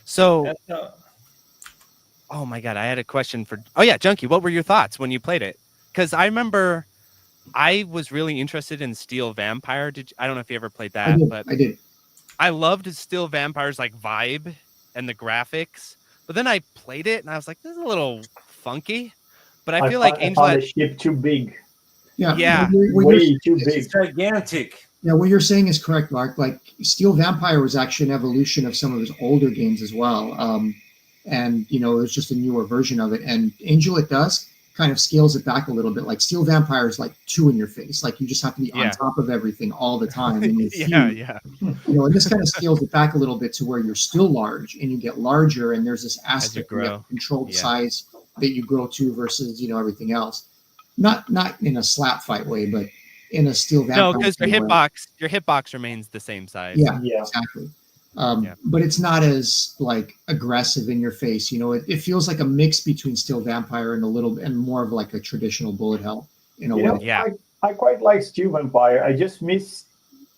So, oh my God, I had a question for. Oh yeah, Junkie, what were your thoughts when you played it? Because I remember I was really interested in Steel Vampire. I don't know if you ever played that, but I did. I loved Steel Vampire's like vibe and the graphics, but then I played it and I was like, this is a little funky. But I feel like Angel had a ship too big. Yeah. Way too big. It's gigantic. Yeah, what you're saying is correct, Mark. Like, Steel Vampire was actually an evolution of some of his older games as well. And, it was just a newer version of it. And Angel at Dusk, kind of scales it back a little bit. Like Steel Vampire is like 2 in your face. Like you just have to be on top of everything all the time. And you're huge. And this kind of scales it back a little bit to where you're still large and you get larger. And there's this aspect where you have to control the size that you grow to versus, everything else. Not in a slap fight way, but in a Steel Vampire. No, because your hitbox remains the same size. Yeah, exactly. But it's not as like aggressive in your face. It feels like a mix between Steel Vampire and more of like a traditional bullet hell in a way. I quite like Steel Vampire. I just miss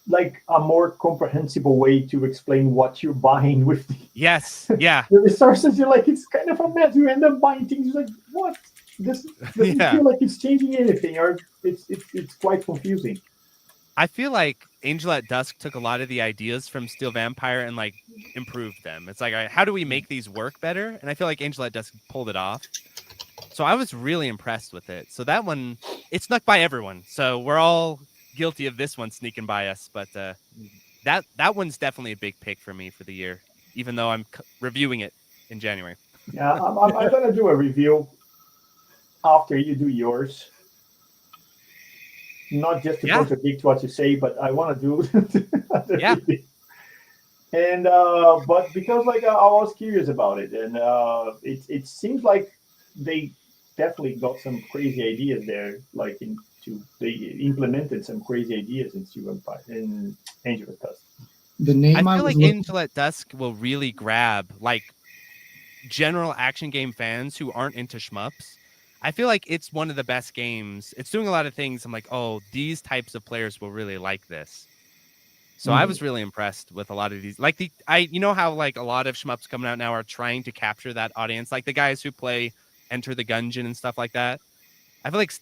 like a more comprehensible way to explain what you're buying with the the resources. You're like, it's kind of a mess. You end up buying things. You're like, what? This doesn't feel like it's changing anything, or it's quite confusing. I feel like Angel at Dusk took a lot of the ideas from Steel Vampire and like improved them. It's like, all right, how do we make these work better? And I feel like Angel at Dusk pulled it off. So I was really impressed with it. So that one, it snuck by everyone. So we're all guilty of this one sneaking by us. But that one's definitely a big pick for me for the year, even though I'm reviewing it in January. Yeah, I'm going to do a review after you do yours. Not just to contradict what you say, but I want to do review. And but because like I was curious about it, and it seems like they definitely got some crazy ideas there. Like they implemented some crazy ideas in Steel Vampire in Angel at Dusk. The name I feel like Angel at Dusk will really grab like general action game fans who aren't into shmups. I feel like it's one of the best games. It's doing a lot of things. I'm like, oh, these types of players will really like this. So I was really impressed with a lot of these. Like you know how like a lot of shmups coming out now are trying to capture that audience, like the guys who play Enter the Gungeon and stuff like that. I feel like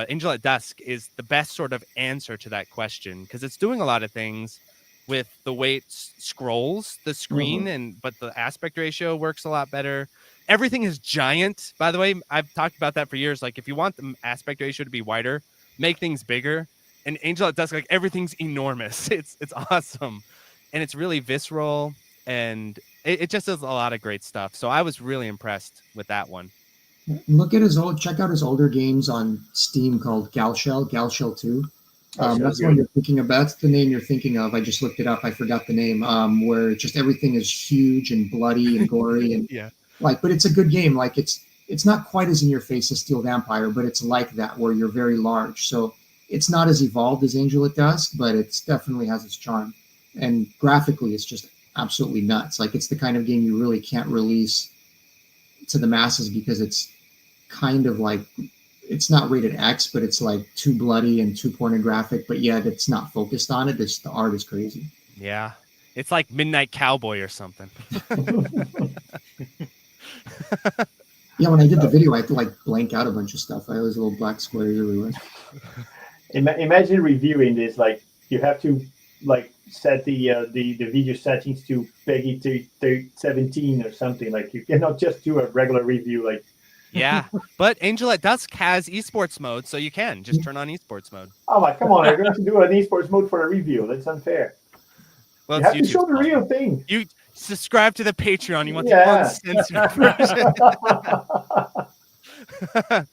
Angel at Dusk is the best sort of answer to that question because it's doing a lot of things with the way it scrolls the screen but the aspect ratio works a lot better. Everything is giant, by the way. I've talked about that for years. Like, if you want the aspect ratio to be wider, make things bigger. And Angel at Dusk, like, everything's enormous. It's awesome. And it's really visceral. And it just does a lot of great stuff. So I was really impressed with that one. Check out his older games on Steam called Galshell 2. That's the one you're thinking about. That's the name you're thinking of. I just looked it up. I forgot the name. Where just everything is huge and bloody and gory and but it's a good game. Like it's not quite as in your face as Steel Vampire, but it's like that where you're very large. So it's not as evolved as Angel at Dusk, but it's definitely has its charm. And graphically, it's just absolutely nuts. Like it's the kind of game you really can't release to the masses because it's kind of like it's not rated X, but it's like too bloody and too pornographic. But yet it's not focused on it. The art is crazy. Yeah, it's like Midnight Cowboy or something. Yeah, when I did the video, I had to like blank out a bunch of stuff. I was little black squares everywhere. Imagine reviewing this. Like you have to like set the video settings to PEGI 17 or something. Like you cannot just do a regular review. Like but Angel at Dusk has esports mode, so you can just turn on esports mode. Oh my, come on! You're going to do an esports mode for a review. That's unfair. Well, you have to show the real thing. You subscribe to the Patreon. You want the uncensored version.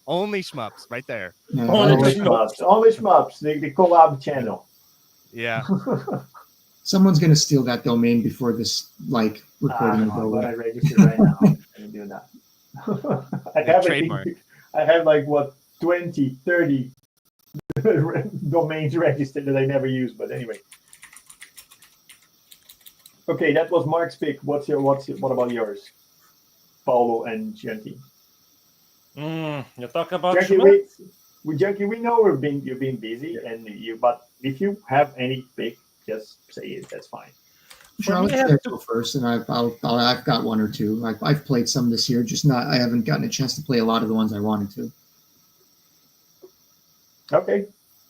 Only shmups, right there. Yeah, only shmups. The collab channel. Yeah. Someone's going to steal that domain before this recording is over. I register right now. I'm do that. I have like 20, 30 domains registered that I never use. But anyway. Okay, that was Mark's pick. What about yours, Paulo and Junkie? You talk about Junkie. Junkie, we know you've been busy, but if you have any pick, just say it. That's fine. Sure, I'll go first, and I've got one or two. I've played some this year, I haven't gotten a chance to play a lot of the ones I wanted to. Okay.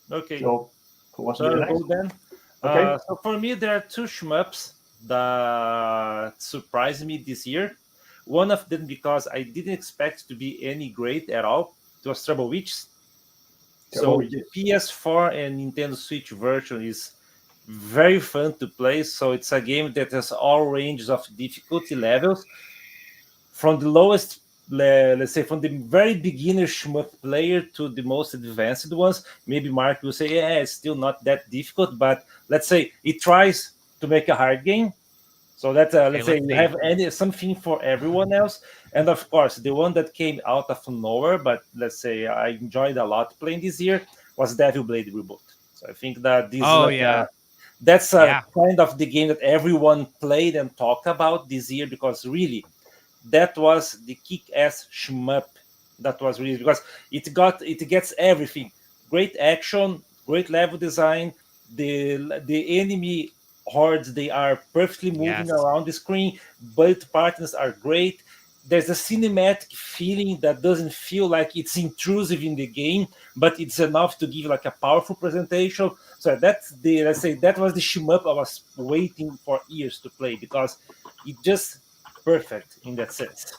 So what's the next? Then. Okay. So for me, there are two shmups that surprised me this year. One of them because I didn't expect to be any great at all. It was Trouble Witches. So the PS4 and Nintendo Switch version is very fun to play. So it's a game that has all ranges of difficulty levels, from the lowest let's say from the very beginner shmup player to the most advanced ones. Maybe Mark will say, yeah, it's still not that difficult, but let's say it tries to make a hard game. So that let's say let's you see. have something for everyone else, and of course the one that came out of nowhere, but let's say I enjoyed a lot playing this year was Devil Blade Reboot. So I think that this Oh like, yeah, that's yeah. kind of the game that everyone played and talked about this year, because really that was the kick-ass shmup. That was really, because it gets everything: great action, great level design, the enemy hordes, they are perfectly moving Yes. around the screen, both partners are great. There's a cinematic feeling that doesn't feel like it's intrusive in the game, but it's enough to give like a powerful presentation. So that's the, let's say, that was the shmup I was waiting for years to play, because it just perfect in that sense.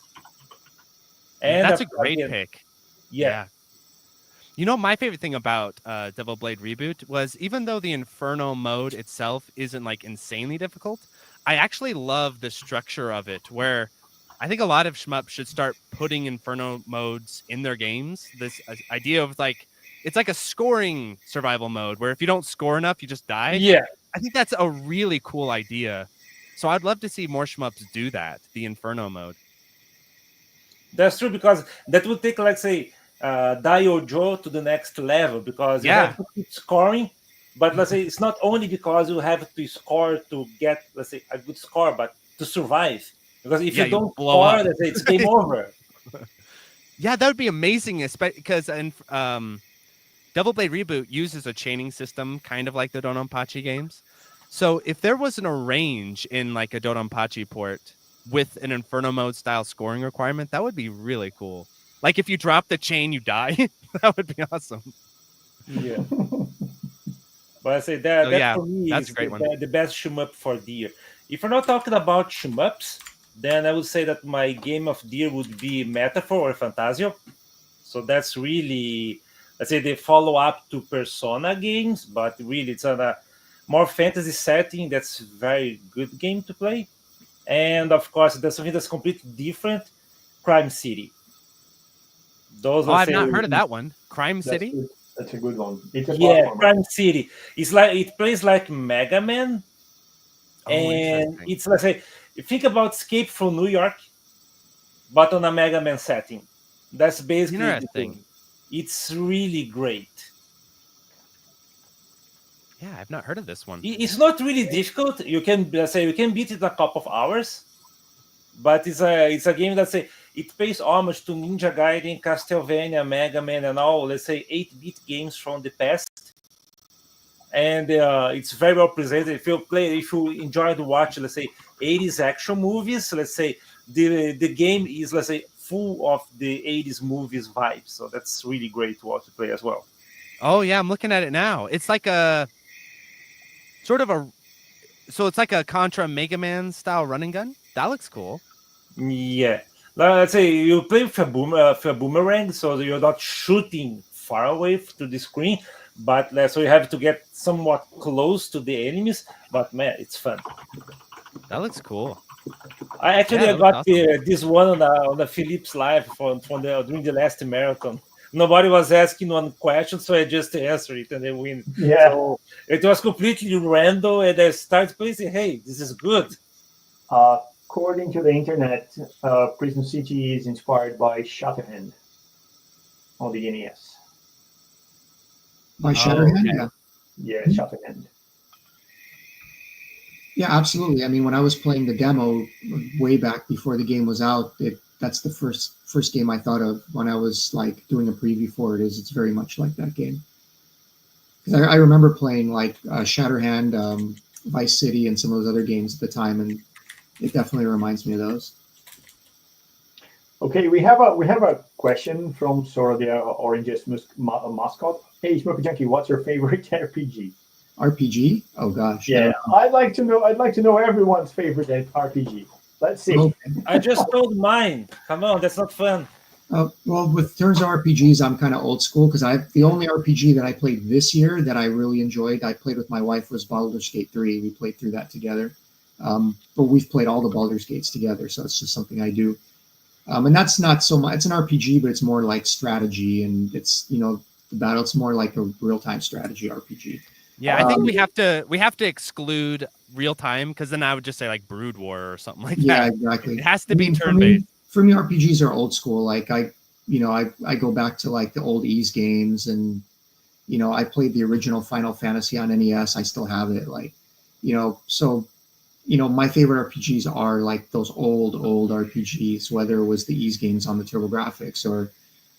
And That's a great again, pick. yeah, You know, my favorite thing about Devil Blade Reboot was, even though the Inferno mode itself isn't like insanely difficult, I actually love the structure of it, where I think a lot of shmups should start putting Inferno modes in their games. This idea of like, it's like a scoring survival mode where if you don't score enough, you just die. yeah, I think that's a really cool idea. So I'd love to see more shmups do that, the Inferno mode. that's true, because that would take, like, say, Dio Joe to the next level, because you Yeah. have to keep scoring. But let's say it's not only because you have to score to get, let's say, a good score, but to survive. Because if Yeah, you you don't blow score, up. let's say it's game over. Yeah, that would be amazing, especially because Devil Blade Reboot uses a chaining system, kind of like the Dononpachi games. So if there wasn't a range in like a Dononpachi port with an Inferno mode style scoring requirement, that would be really cool. Like if you drop the chain, you die. That would be awesome. Yeah. But I say that So that yeah, for me that's a is great one. the best shmup for the year. If we're not talking about shmups, then I would say that my game of the year would be Metaphor or Fantasio. So that's really, let's say, the follow up to Persona games, but really it's on a more fantasy setting. That's very good game to play. And of course, there's something that's completely different: Crime City. Those, Oh, let's I've say, not heard of that one. Crime That's City? good. That's a good one. It's a yeah, platformer. Crime City. It's like it plays like Mega Man, Oh, and interesting. it's, let's say, think about Escape from New York, but on a Mega Man setting. That's basically the Interesting. thing. It's really great. Yeah, I've not heard of this one. It's not really difficult. You can, let's say, you can beat it in a couple of hours, but it's a game that, say, it pays homage to Ninja Gaiden, Castlevania, Mega Man, and all, let's say, 8-bit games from the past. And it's very well presented. If you enjoy to watch, let's say, 80s action movies, let's say, the game is, let's say, full of the 80s movies vibes. So that's really great to play as well. Oh yeah, I'm looking at it now. It's like a sort of a so it's like a Contra Mega Man style running gun. That looks cool. Yeah. Let's say you play with a boomerang, so you're not shooting far away to the screen, but so you have to get somewhat close to the enemies. But man, it's fun. That looks cool. I actually Yeah, that got looks awesome. this one on the Philips Live from during the last marathon. Nobody was asking one question, so I just answered it and they win. Yeah. So it was completely random, and I started playing. Hey, this is good. According to the internet, Prison City is inspired by Shatterhand on the NES. By Oh, Shatterhand, okay. yeah. Yeah, Shatterhand. Yeah, absolutely. I mean, when I was playing the demo way back before the game was out, that's the first game I thought of when I was like doing a preview for it. It's very much like that game. 'Cause I remember playing like Shatterhand, Vice City, and some of those other games at the time, and it definitely reminds me of those. Okay, we have a question from Sora the Orange's mascot. Hey, Smoky Junkie, what's your favorite RPG? RPG? Oh gosh. Yeah, I'd like to know everyone's favorite RPG. Let's see. Okay. I just told mine. Come on, that's not fun. Well, with terms of RPGs, I'm kind of old school because the only RPG that I played this year that I really enjoyed, I played with my wife, was Baldur's Gate 3. We played through that together. But we've played all the Baldur's Gates together, so it's just something I do. And that's not so much. It's an RPG, but it's more like strategy, and it's the battle. It's more like a real-time strategy RPG. Yeah, I think we have to exclude real time, because then I would just say like Brood War or something like that. Yeah, exactly. It has to be turn for based. me, RPGs are old school. Like I go back to like the old Ease games, and I played the original Final Fantasy on NES. I still have it. Like, so my favorite RPGs are like those old RPGs, whether it was the Ease games on the TurboGrafx or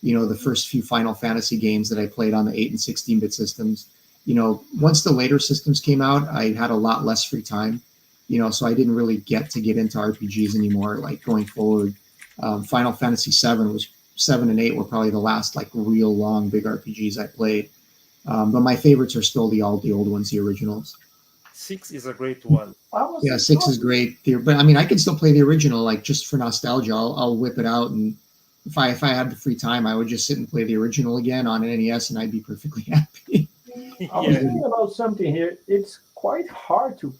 the first few Final Fantasy games that I played on the 8 and 16-bit systems. Once the later systems came out, I had a lot less free time, so I didn't really get into RPGs anymore. Like going forward, Final Fantasy 7 and 8 were probably the last like real long big RPGs I played. But my favorites are still all the old ones, the originals. 6 is a great one. Yeah, 6 is great. But I mean, I can still play the original, like just for nostalgia. I'll whip it out, and if I had the free time, I would just sit and play the original again on an NES, and I'd be perfectly happy. I was thinking about something here. It's quite hard to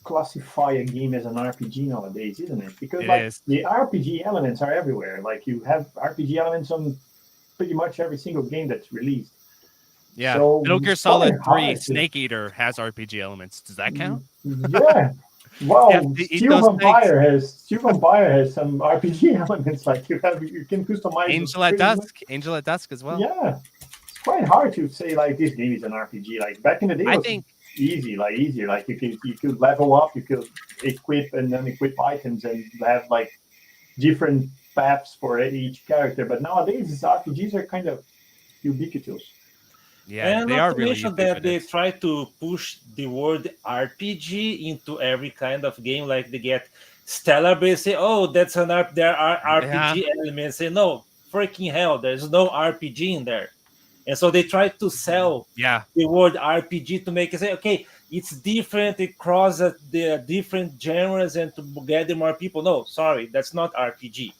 classify a game as an RPG nowadays, isn't it? Because the RPG elements are everywhere. Like you have RPG elements on pretty much every single game that's released. Yeah, so Metal Gear Solid 3 Snake Eater has RPG elements. Does that count? Yeah. Well, Steel Vampire has some RPG elements. Like you can customize. Angel at Dusk as well. Yeah, it's quite hard to say like this game is an RPG. Like back in the day, I think easier. Like you could level up, you could equip and then equip items and have like different paths for each character. But nowadays, RPGs are kind of ubiquitous. Yeah, and they not are to really mention that they try to push the word RPG into every kind of game. Like they get Stellar Base, say, "Oh, that's there are RPG elements." Say, "No, freaking hell, there's no RPG in there." And so they try to sell the word RPG to make it say, "Okay, it's different. It crosses the different genres and to gather more people." No, sorry, that's not RPG.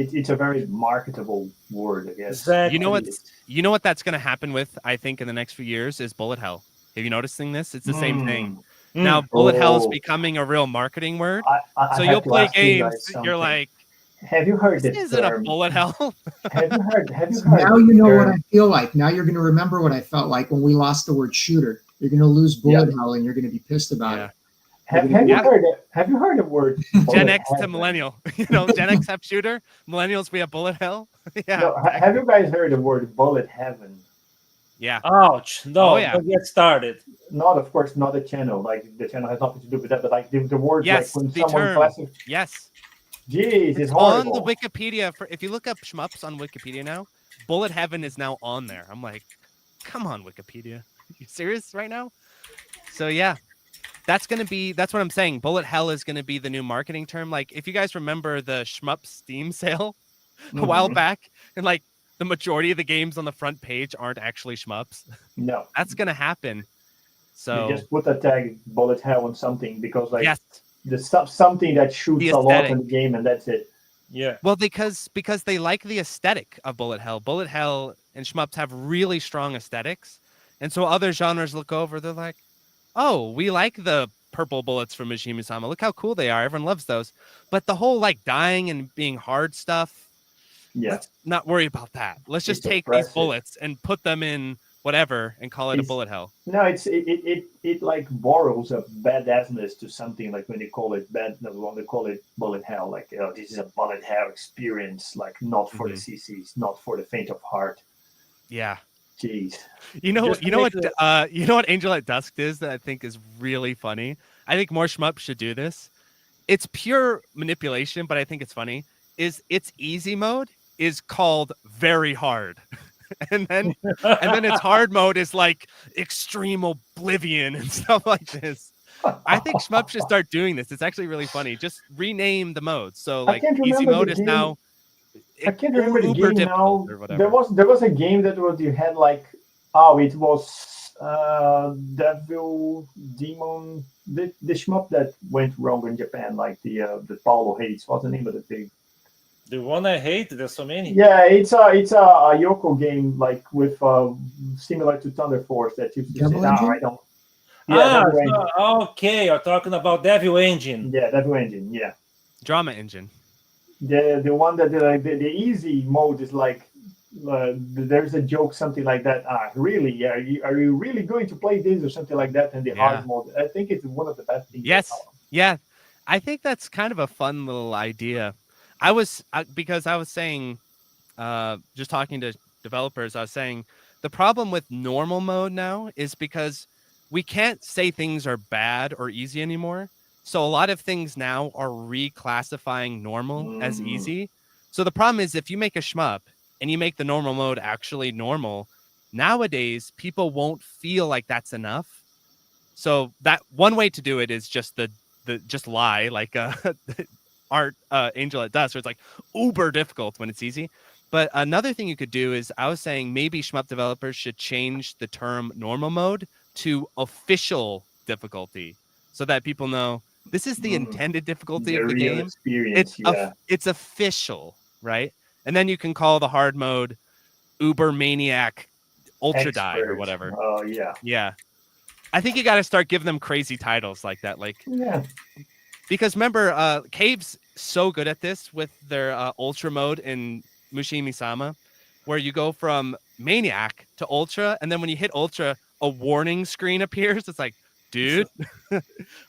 It's a very marketable word, I guess. Exactly. You know what that's going to happen with, I think, in the next few years is Bullet Hell. Have you noticing this? It's the same thing. Now, Bullet Hell is becoming a real marketing word. So you'll play games, you're like, have you heard this isn't a Bullet Hell? Have you heard? Now you know what I feel like. Now you're going to remember what I felt like when we lost the word shooter. You're going to lose Bullet Hell, and you're going to be pissed about it. Have you heard the word Gen X to millennial? Gen X have shooter, millennials we have Bullet Hell. Yeah. No, have you guys heard the word bullet heaven? Yeah. Ouch! No, don't get started. Of course, not the channel. Like the channel has nothing to do with that. But like the word, yes, like when the someone term. classifies. Yes. Jeez, it's horrible. On the Wikipedia, if you look up Shmups on Wikipedia now, Bullet Heaven is now on there. I'm like, come on, Wikipedia. You serious right now? So yeah. That's what I'm saying. Bullet Hell is going to be the new marketing term. Like, if you guys remember the Shmup Steam sale a while back, and like the majority of the games on the front page aren't actually shmups. No. That's going to happen. So you just put a tag Bullet Hell on something because like yes, something that shoots a lot in the game, and that's it. Yeah. Well, because they like the aesthetic of Bullet Hell. Bullet Hell and shmups have really strong aesthetics. And so other genres look over, they're like, oh, we like the purple bullets from Mishima-sama. Look how cool they are. Everyone loves those. But the whole like dying and being hard stuff, let's not worry about that. Let's just take these bullets and put them in whatever and call it a Bullet Hell. No, it like borrows a badassness to something like when they call it when they call it Bullet Hell, like this is a Bullet Hell experience, like not for the CCs, not for the faint of heart. Yeah. Jeez. You know what Angel at Dusk is that I think is really funny? I think more shmups should do this. It's pure manipulation, but I think it's funny. Is its easy mode is called very hard. and then its hard mode is like extreme oblivion and stuff like this. I think shmups should start doing this. It's actually really funny. Just rename the modes. So like easy mode is now I can't remember the game now. There was a game that you had like it was Devil Demon the shmup that went wrong in Japan, like the Paulo hates. What's the name of the thing? The one I hate. There's so many. Yeah, it's a Yoko game like with similar to Thunder Force that you say. No, I don't. Yeah, okay. You're talking about Devil Engine. Yeah, Devil Engine. Yeah. Drama Engine. the one that the easy mode is like there's a joke something like that. Really? Are you really going to play this or something like that? And the Yeah. hard mode, I think it's one of the best things. Yes. Yeah. I think that's kind of a fun little idea. Because I was saying, just talking to developers, I was saying the problem with normal mode now is because we can't say things are bad or easy anymore. So a lot of things now are reclassifying normal as easy. So the problem is if you make a shmup and you make the normal mode actually normal, nowadays people won't feel like that's enough. So that one way to do it is just the just lie like art Angel at Dusk, where it's like uber difficult when it's easy. But another thing you could do is I was saying maybe shmup developers should change the term normal mode to official difficulty so that people know this is the intended difficulty The of the real game. experience, yeah. It's official, right? And then you can call the hard mode Uber Maniac Ultra Die or Expert. whatever. Oh yeah. Yeah. I think you got to start giving them crazy titles like that. Like, Yeah. because remember, Cave's so good at this with their Ultra mode in Mushimi-sama, where you go from Maniac to Ultra, and then when you hit Ultra, a warning screen appears. It's like, dude,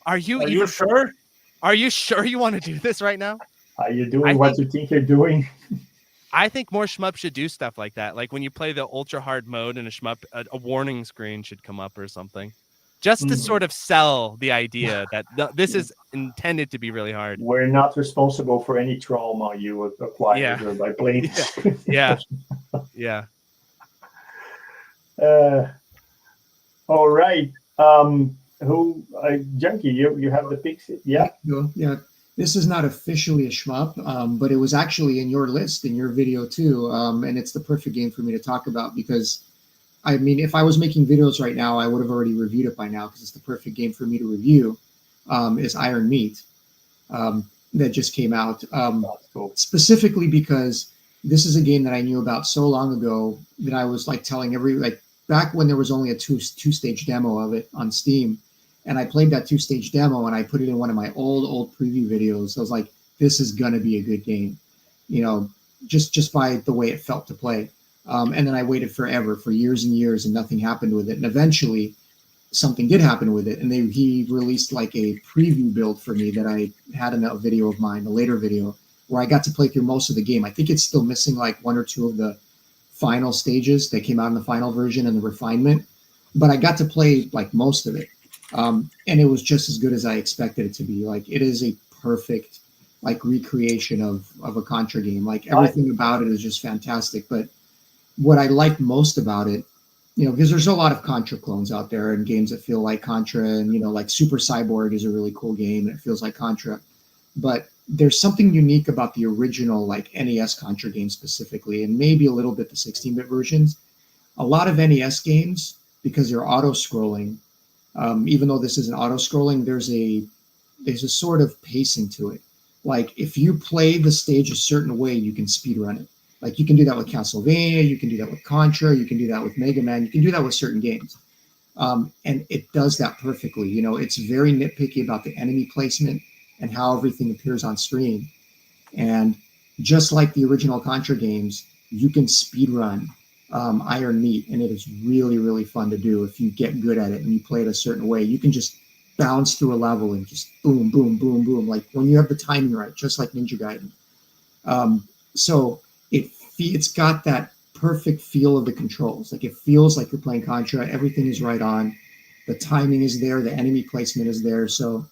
are you sure? Are you sure you want to do this right now? Are you doing what you think you're doing? I think more shmup should do stuff like that. Like when you play the ultra hard mode in a shmup, a warning screen should come up or something, just to sort of sell the idea that this is intended to be really hard. We're not responsible for any trauma you acquired by playing. Yeah. Yeah. All right. Junkie, you have the picks? Yeah. Yeah. This is not officially a shmup, but it was actually in your list, in your video too. And it's the perfect game for me to talk about because, I mean, if I was making videos right now, I would have already reviewed it by now because it's the perfect game for me to review. Is Iron Meat that just came out. Cool. Specifically because this is a game that I knew about so long ago that I was like telling back when there was only a two-stage demo of it on Steam. And I played that two-stage demo and I put it in one of my old preview videos. I was like, this is going to be a good game, you know, just by the way it felt to play. And then I waited forever, for years and years, and nothing happened with it. And eventually something did happen with it. And he released like a preview build for me that I had in a video of mine, a later video, where I got to play through most of the game. I think it's still missing like one or two of the final stages that came out in the final version and the refinement. But I got to play like most of it. And it was just as good as I expected it to be. Like it is a perfect like recreation of a Contra game. Like everything about it is just fantastic. But what I like most about it, you know, because there's a lot of Contra clones out there and games that feel like Contra, and you know, like Super Cyborg is a really cool game and it feels like Contra. But there's something unique about the original like NES Contra game specifically, and maybe a little bit the 16-bit versions. A lot of NES games, because they're auto-scrolling, even though this isn't auto-scrolling, there's a sort of pacing to it. Like if you play the stage a certain way, you can speedrun it. Like you can do that with Castlevania, you can do that with Contra, you can do that with Mega Man, you can do that with certain games. And it does that perfectly. You know, it's very nitpicky about the enemy placement and how everything appears on screen. And just like the original Contra games, you can speedrun Iron Meat, and it is really, really fun to do if you get good at it and you play it a certain way. You can just bounce through a level and just boom, boom, boom, boom, like when you have the timing right, just like Ninja Gaiden. So it's got that perfect feel of the controls. Like it feels like you're playing Contra. Everything is right on. The timing is there. The enemy placement is there. So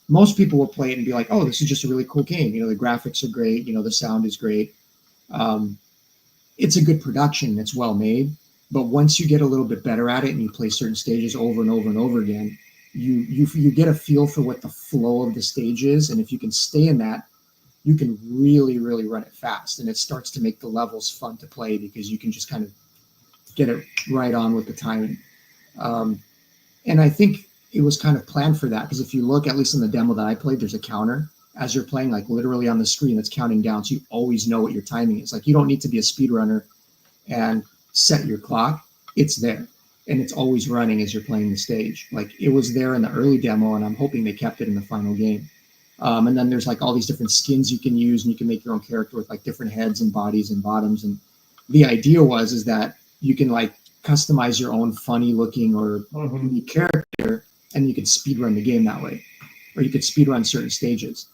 most people will play it and be like, oh, this is just a really cool game. You know, the graphics are great. You know, the sound is great. It's a good production. It's well made. But once you get a little bit better at it and you play certain stages over and over and over again, you get a feel for what the flow of the stage is. And if you can stay in that, you can really, really run it fast. And it starts to make the levels fun to play because you can just kind of get it right on with the timing. And I think it was kind of planned for that, because if you look, at least in the demo that I played, there's a counter as you're playing, like literally on the screen that's counting down. So you always know what your timing is. Like you don't need to be a speedrunner and set your clock. It's there. And it's always running as you're playing the stage. Like it was there in the early demo, and I'm hoping they kept it in the final game. And then there's like all these different skins you can use, and you can make your own character with like different heads and bodies and bottoms. And the idea is that you can like customize your own funny looking or unique character, and you could speedrun the game that way, or you could speedrun certain stages.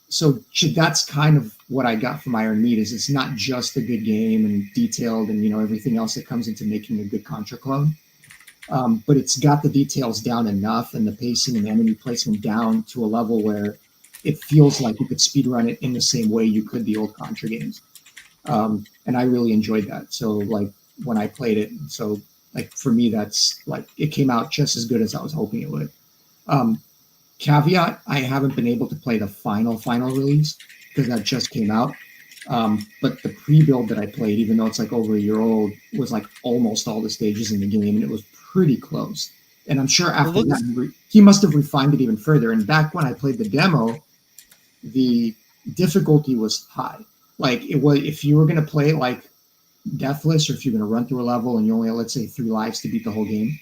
So that's kind of what I got from Iron Meat. Is it's not just a good game and detailed and everything else that comes into making a good Contra clone, but it's got the details down enough and the pacing and the enemy placement down to a level where it feels like you could speedrun it in the same way you could the old Contra games. And I really enjoyed that. So like when I played it, so like for me, that's like it came out just as good as I was hoping it would. Caveat, I haven't been able to play the final release because that just came out. But the pre-build that I played, even though it's like over a year old, was like almost all the stages in the game, and it was pretty close. And I'm sure after that, he must have refined it even further. And back when I played the demo, the difficulty was high. Like it was, if you were going to play it like deathless, or if you're going to run through a level and you only had, let's say, 3 lives to beat the whole game,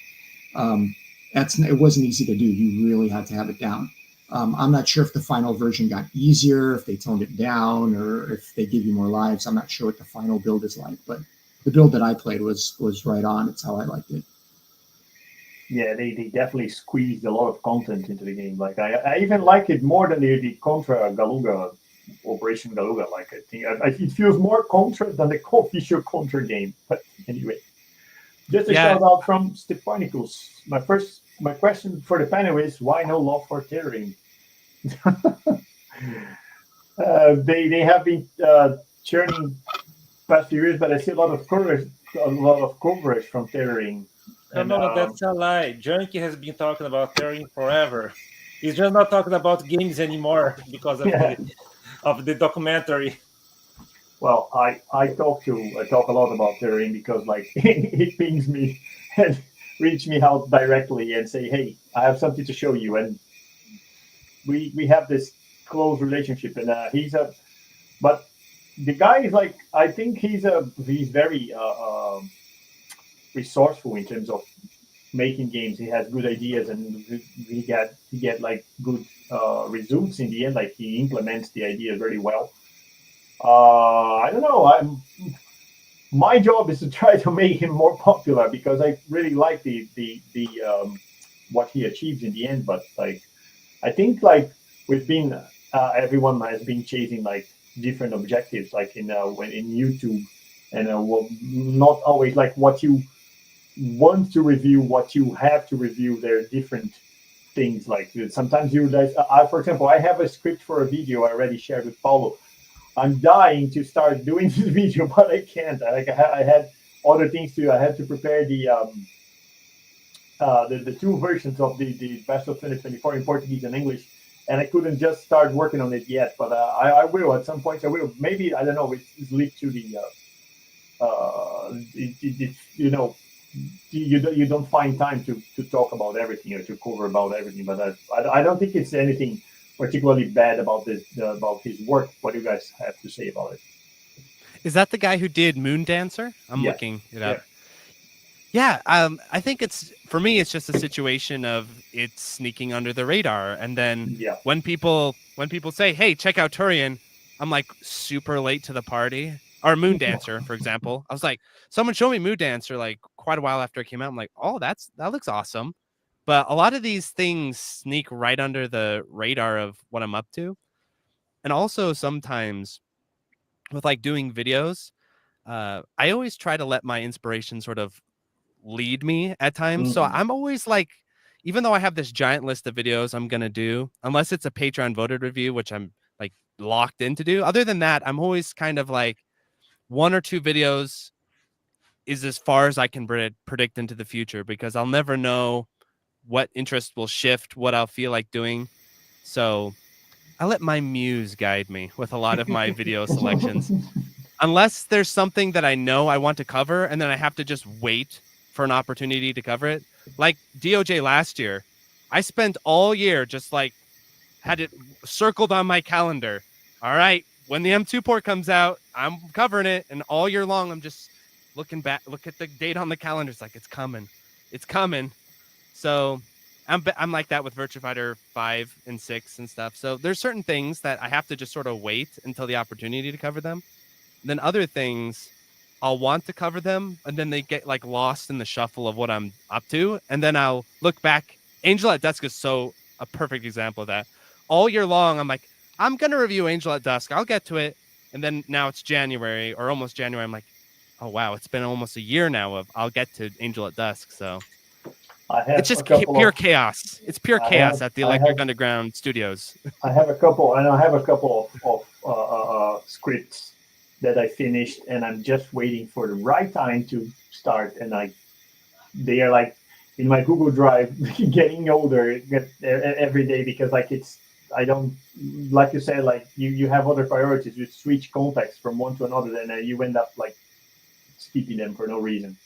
it wasn't easy to do. You really had to have it down. I'm not sure if the final version got easier, if they toned it down, or if they give you more lives. I'm not sure what the final build is like, but the build that I played was right on. It's how I liked it. Yeah, they definitely squeezed a lot of content into the game. Like I even like it more than the Contra Galuga, Operation Galuga. Like I think it feels more Contra than the official Contra game. But anyway, just a shout out from Stepanicus. My question for the panel is, why no love for tethering? They have been churning past few years, but I see a lot of coverage from tethering. No, that's a lie. Junkie has been talking about tethering forever. He's just not talking about games anymore because of the documentary. Well, I talk a lot about tethering because like it pings me and reach me out directly and say, hey, I have something to show you, and we have this close relationship, and but the guy is like, I think he's very resourceful in terms of making games. He has good ideas, and he get like good results in the end. Like he implements the idea very well. I don't know. My job is to try to make him more popular because I really like the what he achieves in the end. But like, I think like we've been everyone has been chasing like different objectives, like in YouTube, and not always like what you want to review, what you have to review. There are different things. Like sometimes you guys, for example, I have a script for a video I already shared with Paulo. I'm dying to start doing this video, but I can't. Like I had other things to. I had to prepare the 2 versions of the Best of 2024 in Portuguese and English, and I couldn't just start working on it yet. But I will at some point. I will. Maybe I don't know. It's linked to the you don't find time to talk about everything or to cover about everything. But I don't think it's anything particularly bad about about his work. What do you guys have to say about it? Is that the guy who did Moon Dancer? I'm looking it up. Yeah, I think for me, it's just a situation of it's sneaking under the radar, and then when people say, "Hey, check out Turian," I'm like super late to the party. Or Moon Dancer, for example, I was like, someone showed me Moon Dancer like quite a while after it came out. I'm like, oh, that looks awesome. But a lot of these things sneak right under the radar of what I'm up to. And also sometimes with like doing videos, I always try to let my inspiration sort of lead me at times. So I'm always like, even though I have this giant list of videos I'm going to do, unless it's a Patreon voted review, which I'm like locked in to do. Other than that, I'm always kind of like 1 or 2 videos is as far as I can predict into the future, because I'll never know what interest will shift, what I'll feel like doing. So I let my muse guide me with a lot of my video selections. Unless there's something that I know I want to cover, and then I have to just wait for an opportunity to cover it. Like DOJ last year, I spent all year just like had it circled on my calendar. All right, when the M2 port comes out, I'm covering it. And all year long, I'm just look at the date on the calendar. It's like, it's coming. So I'm like that with Virtua Fighter 5 and 6 and stuff. So there's certain things that I have to just sort of wait until the opportunity to cover them. Then other things I'll want to cover them, and then they get like lost in the shuffle of what I'm up to, and then I'll look back. Angel at Dusk is so a perfect example of that. All year long, I'm like, I'm gonna review Angel at Dusk. I'll get to it, and then now it's January or almost January. I'm like, oh wow, it's been almost a year now of I'll get to Angel at Dusk. So I have it's just a couple pure of, chaos. It's pure I chaos have- at the I Electric have- Underground Studios. I have a couple of scripts that I finished, and I'm just waiting for the right time to start. And they are like in my Google Drive, getting older every day because like I don't like you said, like you have other priorities. You switch context from one to another, and you end up like skipping them for no reason.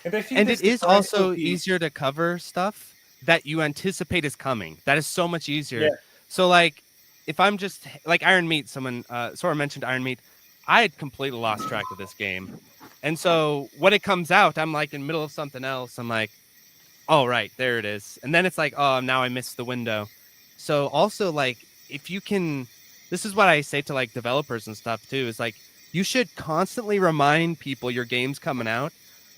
And I think And that's it the is point also of the- easier to cover stuff that you anticipate is coming. That is so much easier. Yeah. So like if I'm just like Iron Meat, someone Sora mentioned Iron Meat, I had completely lost track of this game. And so when it comes out, I'm like in the middle of something else. I'm like, oh right, there it is. And then it's like, oh, now I missed the window. So also like if you can, this is what I say to like developers and stuff too, is like you should constantly remind people your game's coming out.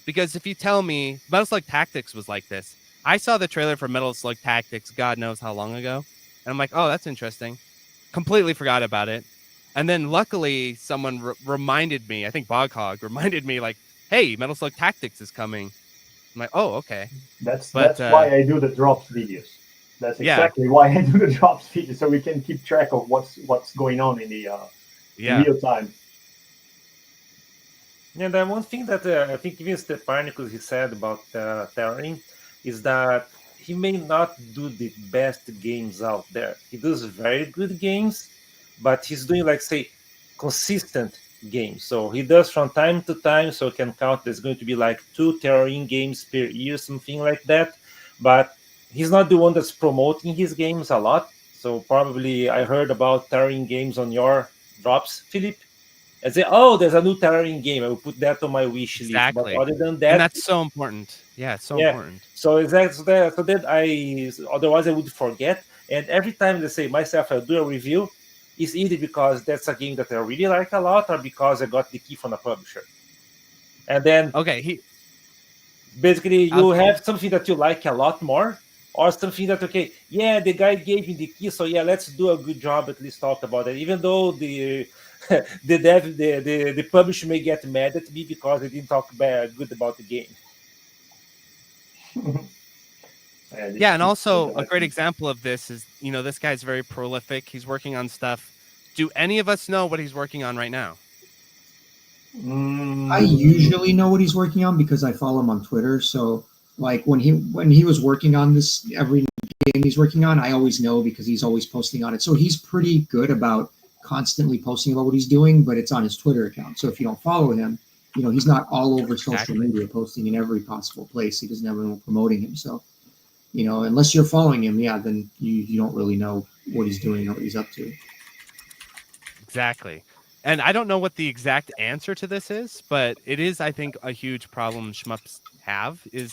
Because if you tell me Metal Slug Tactics was like this, I saw the trailer for Metal Slug Tactics God knows how long ago. And I'm like, oh, that's interesting. Completely forgot about it. And then luckily someone reminded me, I think Boghog reminded me like, hey, Metal Slug Tactics is coming. I'm like, oh, okay. That's But, why I do the drops videos. That's Yeah. exactly why I do the drops videos, so we can keep track of what's going on in the Yeah. real time. And then one thing that I think even Stepanicus he said about Terrain is that he may not do the best games out there. He does very good games, but he's doing like say consistent games. So he does from time to time. So can count there's going to be like 2 Terrain games per year, something like that. But he's not the one that's promoting his games a lot. So probably I heard about Terrain games on your drops, Philip. And say, oh, there's a new Terrain game. I will put that on my wish list. Exactly. But other than And that, that's so important. Yeah, it's so Yeah. important. so exactly so then otherwise I would forget. And every time they say myself I do a review, it's either because that's a game that I really like a lot or because I got the key from the publisher. And then Okay, basically you I'll- have something that you like a lot more, or something that okay, yeah, the guy gave me the key, so yeah, let's do a good job at least talk about it, even though the the publisher may get mad at me because I didn't talk good about the game. Yeah, and also a great example of this is, this guy's very prolific. He's working on stuff. Do any of us know what he's working on right now? I usually know what he's working on because I follow him on Twitter. So like when he was working on this, every game he's working on, I always know because he's always posting on it. So he's pretty good about constantly posting about what he's doing, but it's on his Twitter account. So if you don't follow him, he's not all over social Exactly. media posting in every possible place. He doesn't have anyone promoting him. So, unless you're following him, then you don't really know what he's doing or what he's up to. Exactly. And I don't know what the exact answer to this is, but it is, I think, a huge problem shmups have is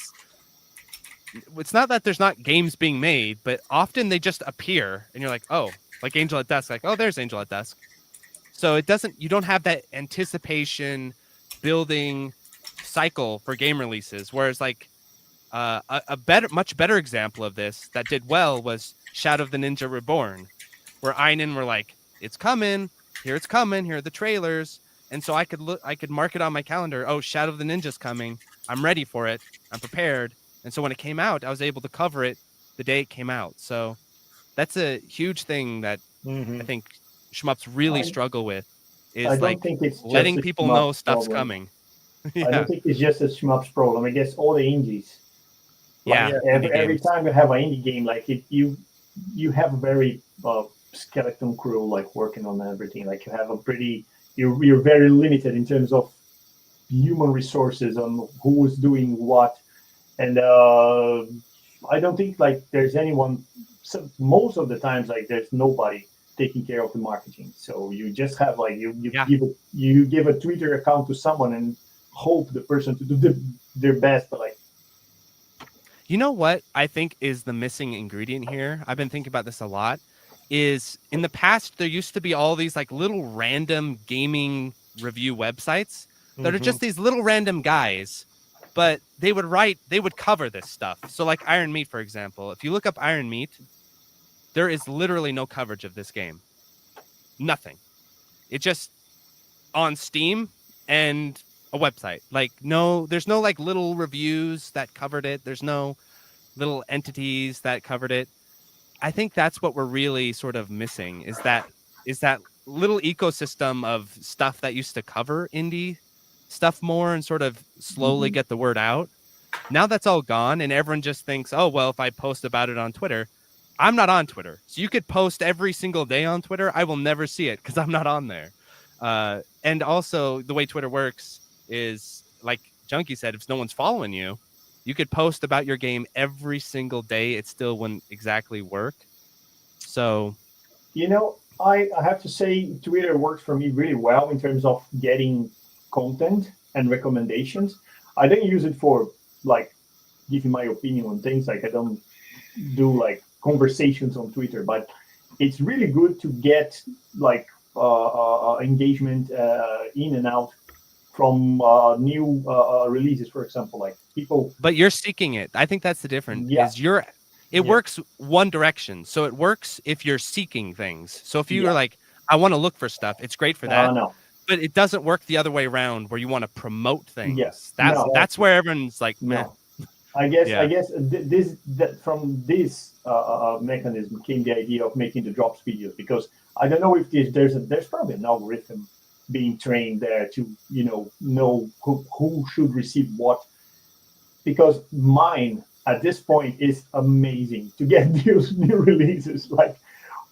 it's not that there's not games being made, but often they just appear and you're like, oh, like Angel at Dusk, like, oh, there's Angel at Dusk. So you don't have that anticipation building cycle for game releases. Whereas like a much better example of this that did well was Shadow of the Ninja Reborn, where Einen were like, it's coming, here are the trailers. And so I could mark it on my calendar. Oh, Shadow of the Ninja's coming. I'm ready for it. I'm prepared. And so when it came out, I was able to cover it the day it came out. So that's a huge thing that I think shmups really struggle with is I don't like think it's just letting a people shmup know stuff's problem. coming. I don't think it's just a shmups problem. I guess all the indies. Yeah, Like indie every games. time you have an indie game, like you have a very skeleton crew like working on everything. Like you have you're very limited in terms of human resources on who's doing what, and I don't think like there's anyone. So most of the times, like there's nobody taking care of the marketing. So you just have like you give a Twitter account to someone and hope the person to do their best, but like. You know what I think is the missing ingredient here? I've been thinking about this a lot. Is in the past there used to be all these like little random gaming review websites that are just these little random guys, but they would cover this stuff. So like Iron Meat, for example, if you look up Iron Meat, there is literally no coverage of this game. Nothing. It just on Steam and a website. Like there's no like little reviews that covered it. There's no little entities that covered it. I think that's what we're really sort of missing is that little ecosystem of stuff that used to cover indie stuff more and sort of slowly get the word out. Now that's all gone and everyone just thinks, oh, well, if I post about it on Twitter, I'm not on Twitter. So you could post every single day on Twitter. I will never see it because I'm not on there. And also the way Twitter works is like Junkie said, if no one's following you, you could post about your game every single day. It still wouldn't exactly work. So, I have to say Twitter works for me really well in terms of getting content and recommendations. I don't use it for like giving my opinion on things. Like I don't do like conversations on Twitter, but it's really good to get like engagement in and out from new releases, for example, like people. But you're seeking it. I think that's the difference. Yeah. It works one direction. So it works if you're seeking things. So if you are like, I want to look for stuff, it's great for that. No. But it doesn't work the other way around where you want to promote things. Yes. That's where everyone's like, meh. I guess from this mechanism came the idea of making the drops videos, because I don't know if there's probably an algorithm being trained there to know who should receive what, because mine at this point is amazing to get new releases. Like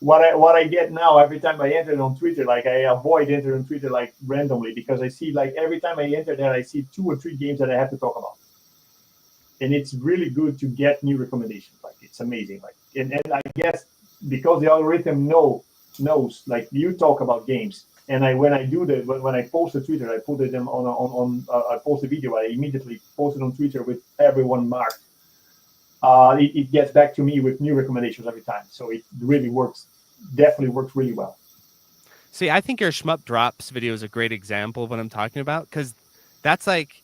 what I get now every time I enter on Twitter, like I avoid entering on Twitter like randomly, because I see like every time I enter there I see 2 or 3 games that I have to talk about. And it's really good to get new recommendations. Like it's amazing. Like and I guess because the algorithm knows like you talk about games, and when I post a Twitter, I put them on I post a video, I immediately post it on Twitter with everyone marked. It gets back to me with new recommendations every time. So it really works. Definitely works really well. See, I think your Shmup Drops video is a great example of what I'm talking about, because that's like,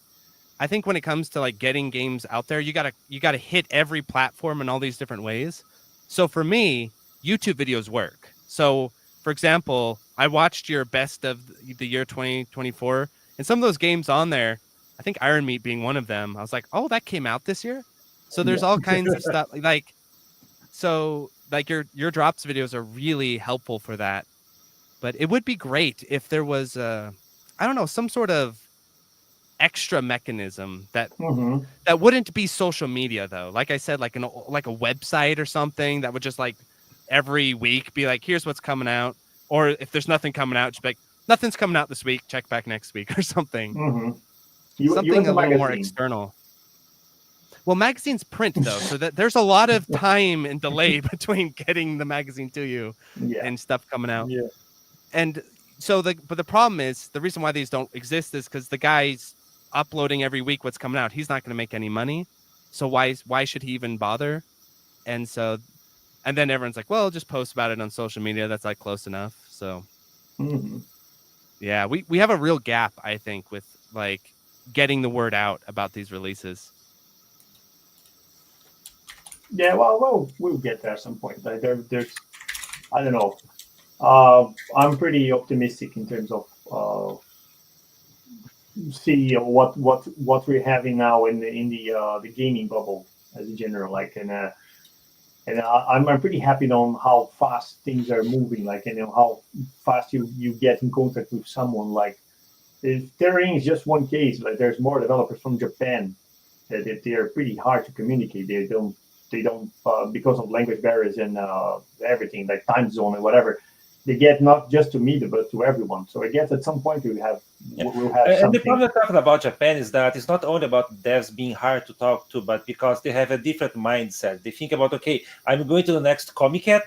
I think when it comes to like getting games out there, you gotta hit every platform in all these different ways. So for me, YouTube videos work. So for example, I watched your best of the year 2024, and some of those games on there, I think Iron Meat being one of them, I was like, oh, that came out this year. So there's all kinds of stuff like your drops videos are really helpful for that. But it would be great if there was some sort of extra mechanism that wouldn't be social media though. Like I said, like a website or something that would just like every week be like, here's what's coming out. Or if there's nothing coming out, just be like, nothing's coming out this week, check back next week or something. Something a little more external. Well, magazines print though, so that there's a lot of time and delay between getting the magazine to you and stuff coming out. Yeah. And so but the problem is, the reason why these don't exist is because the guy's uploading every week what's coming out. He's not going to make any money. So why should he even bother? And then everyone's like, well, just post about it on social media. That's like close enough. So yeah, we have a real gap, I think, with like getting the word out about these releases. Yeah, well, we'll get there at some point. Like there's, I don't know. I'm pretty optimistic in terms of see what we're having now in the gaming bubble as a general. Like and I'm pretty happy on how fast things are moving. Like how fast you get in contact with someone. Like Terrain is just one case. Like there's more developers from Japan that they are pretty hard to communicate. They don't because of language barriers and everything, like time zone and whatever, they get not just to me but to everyone. So I guess at some point we'll have and the problem talking about Japan is that it's not only about devs being hard to talk to, but because they have a different mindset. They think about, okay, I'm going to the next Comic-Con,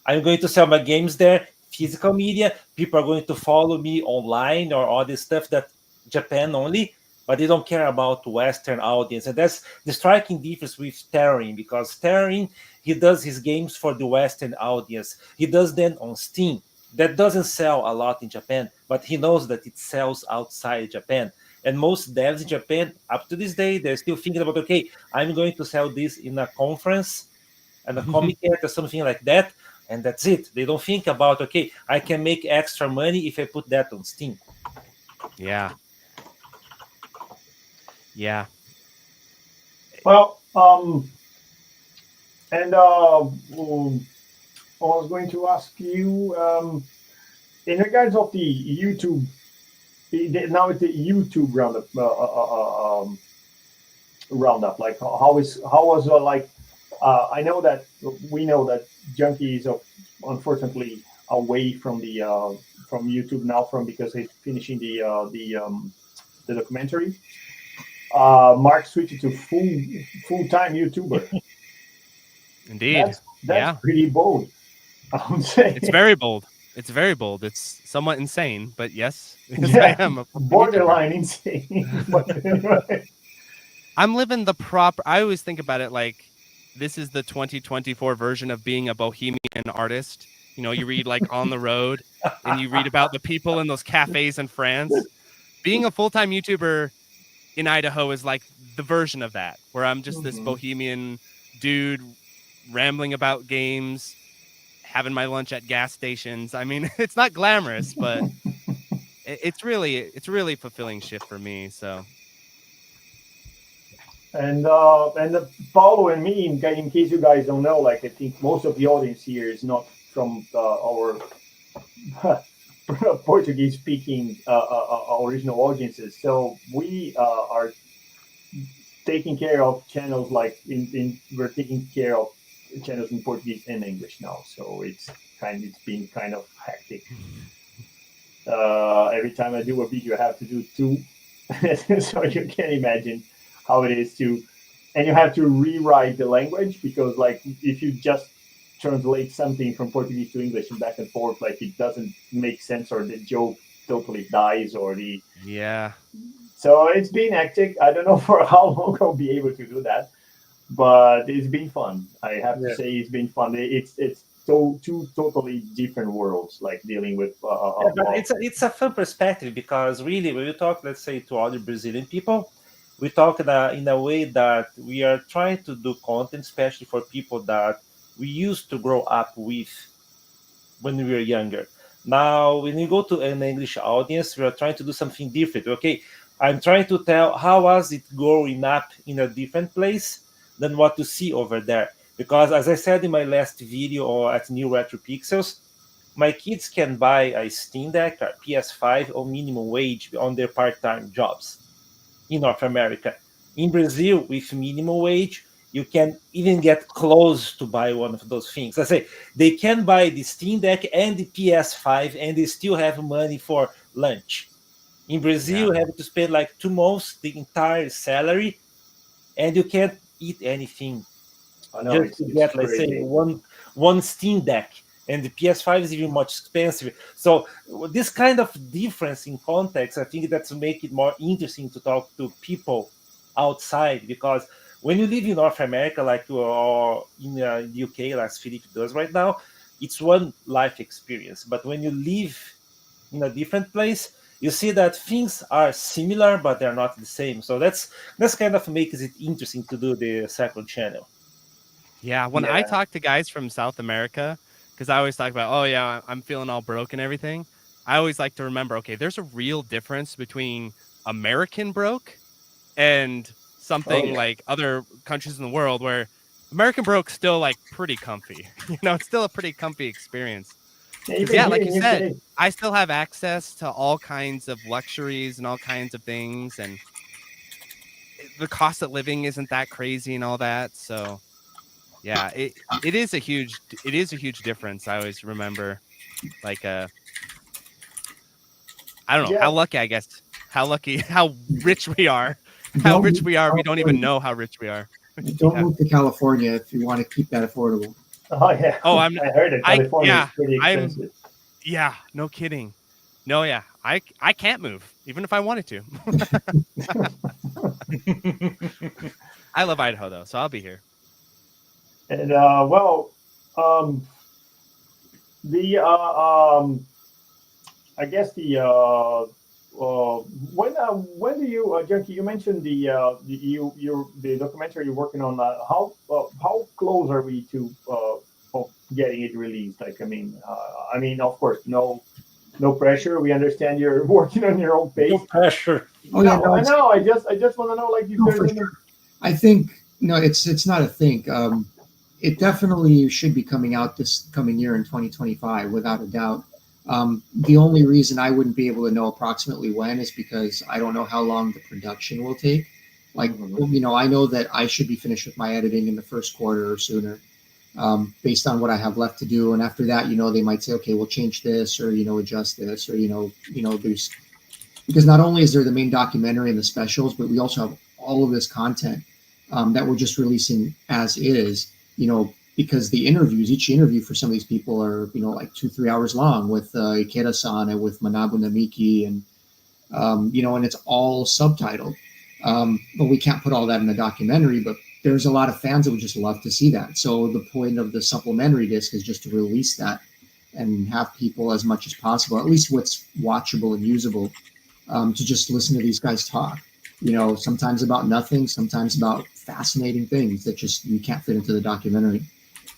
I'm going to sell my games there, physical media, people are going to follow me online or all this stuff that Japan only. but they don't care about Western audience. And that's the striking difference with Terroring, because Terroring, he does his games for the Western audience. He does them on Steam. That doesn't sell a lot in Japan, but he knows that it sells outside Japan. And most devs in Japan, up to this day, they're still thinking about, okay, I'm going to sell this in a conference and a comic or something like that, and that's it. They don't think about, okay, I can make extra money if I put that on Steam. Yeah. Yeah. Well, and I was going to ask you, in regards of the YouTube, now it's the YouTube roundup. Roundup, like how was like? I know that we know that Junkie is unfortunately away from the from YouTube now, because he's finishing the documentary. Mark switched to full-time YouTuber. Indeed. That's pretty bold. I'm saying it's very bold. It's very bold. It's somewhat insane, but yes, I am borderline insane. But anyway. I'm living the proper. I always think about it like this is the 2024 version of being a bohemian artist. You know, you read like On the Road, and you read about the people in those cafes in France. Being a full-time YouTuber in Idaho is like the version of that, where I'm just this bohemian dude rambling about games, having my lunch at gas stations. I mean, it's not glamorous, but it's really fulfilling shift for me. So, and Paulo and me, in case you guys don't know, like I think most of the audience here is not from our Portuguese speaking original audiences. So we are taking care of channels like we're taking care of channels in Portuguese and English now. So it's been kind of hectic. Every time I do a video, I have to do two. So you can imagine how it is and you have to rewrite the language, because like if you just translate something from Portuguese to English and back and forth, like it doesn't make sense, or the joke totally dies, or so it's been hectic. I don't know for how long I'll be able to do that, but it's been fun. I have to say it's been fun. It's two totally different worlds, like dealing with but it's a fun perspective, because really when you talk, let's say, to other Brazilian people, we talk in a way that we are trying to do content, especially for people that we used to grow up with when we were younger. Now, when you go to an English audience, we are trying to do something different. Okay, I'm trying to tell how was it growing up in a different place than what you see over there. Because as I said in my last video or at New Retro Pixels, my kids can buy a Steam Deck or PS5 on minimum wage on their part-time jobs in North America. In Brazil, with minimum wage, you can even get close to buy one of those things. I say they can buy the Steam Deck and the PS5, and they still have money for lunch. In Brazil, you have to spend like 2 months the entire salary, and you can't eat anything. Just to get, let's say, one Steam Deck, and the PS5 is even much expensive. So this kind of difference in context, I think that's make it more interesting to talk to people outside, because when you live in North America, like or in the UK, like Philip does right now, it's one life experience. But when you live in a different place, you see that things are similar, but they're not the same. So that's kind of makes it interesting to do the second channel. Yeah, when I talk to guys from South America, because I always talk about, oh yeah, I'm feeling all broke and everything, I always like to remember, okay, there's a real difference between American broke and something like other countries in the world, where American broke's still like pretty comfy. You know, it's still a pretty comfy experience. Yeah, like you said, I still have access to all kinds of luxuries and all kinds of things, and the cost of living isn't that crazy and all that. So yeah, it is a huge difference. I always remember, like, I don't know, how lucky, I guess, how rich we are. How rich we are, we don't even know how rich we are. Don't move to California if you want to keep that affordable. Oh yeah. Oh, I heard it. California is pretty expensive. Yeah, no kidding. No, yeah, I can't move. even if I wanted to. I love Idaho though, so I'll be here. And well, the I guess the when do you Junkie? You mentioned the documentary you're working on. How close are we to of getting it released? Like, I mean, of course, no pressure. We understand you're working on your own pace. No pressure. Oh yeah, No, no, I know. I just want to know, like, if no, there's for any. sure. I think no, it's not a think. It definitely should be coming out this coming year in 2025, without a doubt. The only reason I wouldn't be able to know approximately when is because I don't know how long the production will take. Like, I know that I should be finished with my editing in the first quarter or sooner, based on what I have left to do. And after that, they might say, okay, we'll change this, or adjust this, or there's because not only is there the main documentary and the specials, but we also have all of this content that we're just releasing as is. Because each interview for some of these people are, like 2-3 hours long with Ikeda-san and with Manabu Namiki, and and it's all subtitled. But we can't put all that in the documentary. But there's a lot of fans that would just love to see that. So the point of the supplementary disc is just to release that and have people, as much as possible, at least what's watchable and usable, to just listen to these guys talk. Sometimes about nothing, sometimes about fascinating things that just you can't fit into the documentary.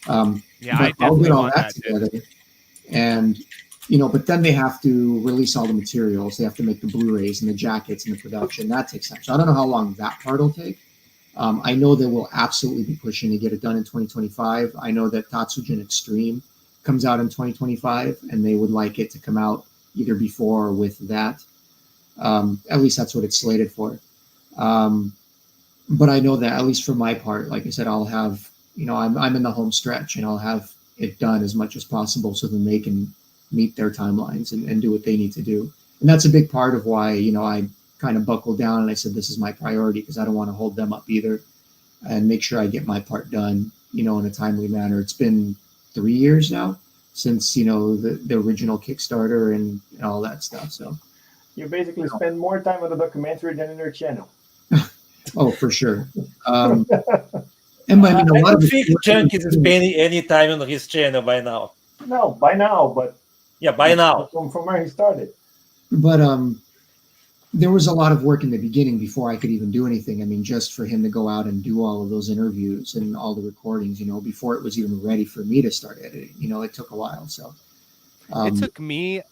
Yeah, but I I'll definitely get all want that that together, and but then they have to release all the materials. They have to make the Blu-rays and the jackets and the production. That takes time. So I don't know how long that part will take. I know that we'll absolutely be pushing to get it done in 2025. I know that Tatsujin Extreme comes out in 2025, and they would like it to come out either before or with that. At least that's what it's slated for. But I know that, at least for my part, like I said, I'll have, I'm in the home stretch, and I'll have it done as much as possible so then they can meet their timelines and do what they need to do. And that's a big part of why, I kind of buckled down and I said, this is my priority, because I don't want to hold them up either, and make sure I get my part done, in a timely manner. It's been 3 years now since, the original Kickstarter and all that stuff. So You basically spend more time on the documentary than in your channel. oh, for sure. And I a lot don't of think Junkie is spending any time on his channel by now. No, by now, but Yeah, by now. from where he started. But there was a lot of work in the beginning before I could even do anything. I mean, just for him to go out and do all of those interviews and all the recordings, before it was even ready for me to start editing, it took a while. So it took me,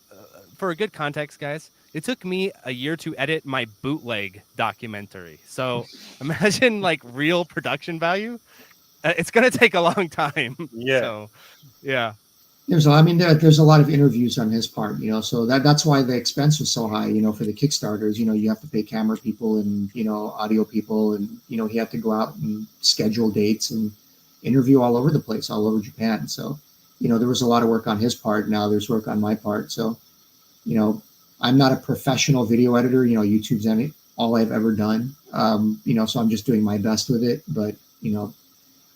for a good context, guys, it took me a year to edit my bootleg documentary. So imagine like real production value. It's going to take a long time. Yeah. So, yeah. there's a lot of interviews on his part, so that's why the expense was so high, for the Kickstarters. You have to pay camera people and, audio people, and, he had to go out and schedule dates and interview all over the place, all over Japan. So, there was a lot of work on his part. Now there's work on my part. So, I'm not a professional video editor. YouTube's all I've ever done. So I'm just doing my best with it. But,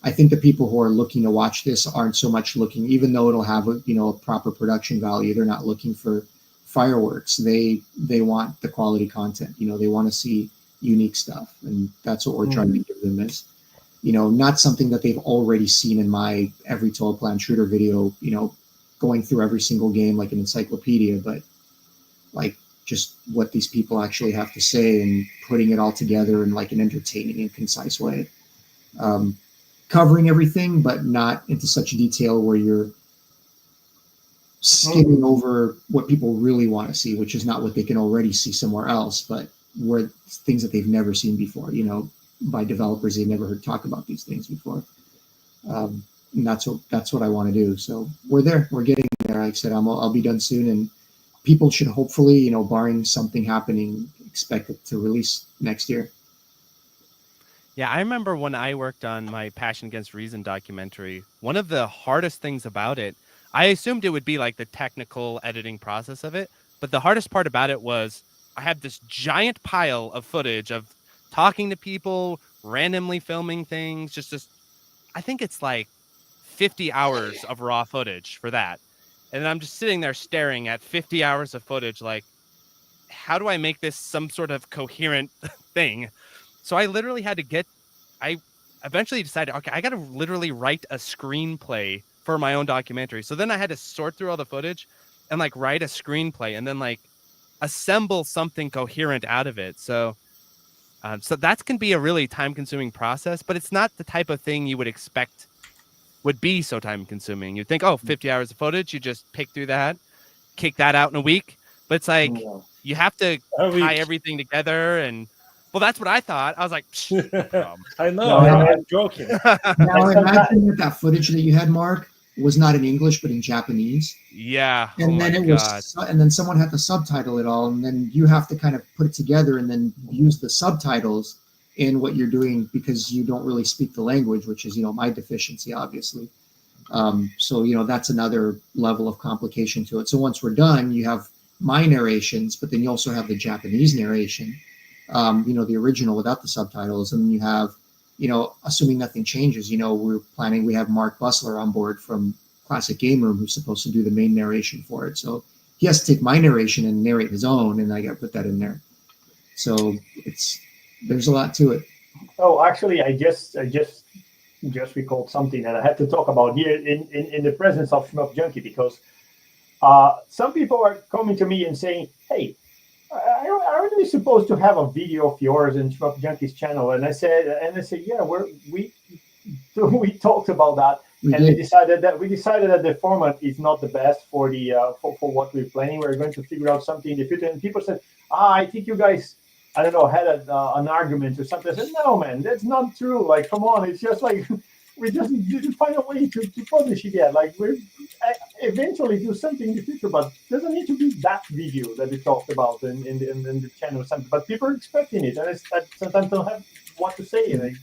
I think the people who are looking to watch this aren't so much looking, even though it'll have a proper production value, they're not looking for fireworks. They want the quality content. They want to see unique stuff, and that's what we're trying to give them, is not something that they've already seen in my every Toaplan shooter video, going through every single game like an encyclopedia, but like just what these people actually have to say and putting it all together in like an entertaining and concise way. Covering everything, but not into such detail where you're skimming over what people really want to see, which is not what they can already see somewhere else, but where things that they've never seen before, by developers they've never heard talk about these things before. And that's what I want to do. So we're there. We're getting there. Like I said, I'll be done soon, and people should hopefully, barring something happening, expect it to release next year. Yeah, I remember when I worked on my Passion Against Reason documentary, one of the hardest things about it, I assumed it would be like the technical editing process of it, but the hardest part about it was I had this giant pile of footage of talking to people, randomly filming things, just I think it's like 50 hours of raw footage for that. And then I'm just sitting there staring at 50 hours of footage like, how do I make this some sort of coherent thing? So I literally had to I eventually decided, okay, I got to literally write a screenplay for my own documentary. So then I had to sort through all the footage and like write a screenplay and then like assemble something coherent out of it. So so that can be a really time-consuming process, but it's not the type of thing you would expect would be so time-consuming. You'd think, oh, 50 hours of footage, you just pick through that, kick that out in a week. But it's like you have to tie everything together, and well, that's what I thought. I was like, no problem. I know, I'm joking. Now imagine that footage that you had, Mark, was not in English but in Japanese. Yeah. And then and then someone had to subtitle it all, and then you have to kind of put it together and then use the subtitles in what you're doing because you don't really speak the language, which is, my deficiency, obviously. So, that's another level of complication to it. So once we're done, you have my narrations, but then you also have the Japanese narration, the original without the subtitles. And then you have, assuming nothing changes, we have Mark Busler on board from Classic Game Room, who's supposed to do the main narration for it. So he has to take my narration and narrate his own, and I got to put that in there. So there's a lot to it. Oh, actually, I just recalled something that I had to talk about here in the presence of Shmup Junkie, because some people are coming to me and saying, "Hey, aren't we supposed to have a video of yours in Shmup Junkie's channel?" And I said, "Yeah, we talked about that." We decided that the format is not the best for the for what we're planning. We're going to figure out something in the future. And people said, I think you guys, I don't know, had an argument or something. I said, no, man, that's not true. Like, come on, it's just like we just didn't find a way to publish it yet. Like, we're eventually do something in the future, but it doesn't need to be that video that we talked about in the channel or something. But people are expecting it, and I sometimes don't have what to say. Like,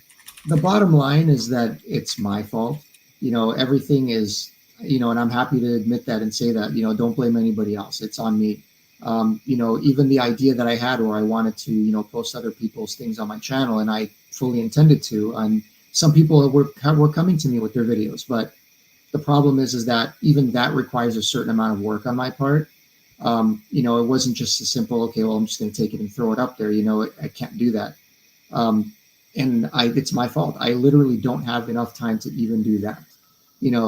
the bottom line is that it's my fault. Everything is, and I'm happy to admit that and say that, don't blame anybody else. It's on me. Even the idea that I had where I wanted to, post other people's things on my channel, and I fully intended to, and some people were coming to me with their videos, but the problem is that even that requires a certain amount of work on my part. It wasn't just a simple, okay, well, I'm just going to take it and throw it up there. I can't do that. And it's my fault. I literally don't have enough time to even do that.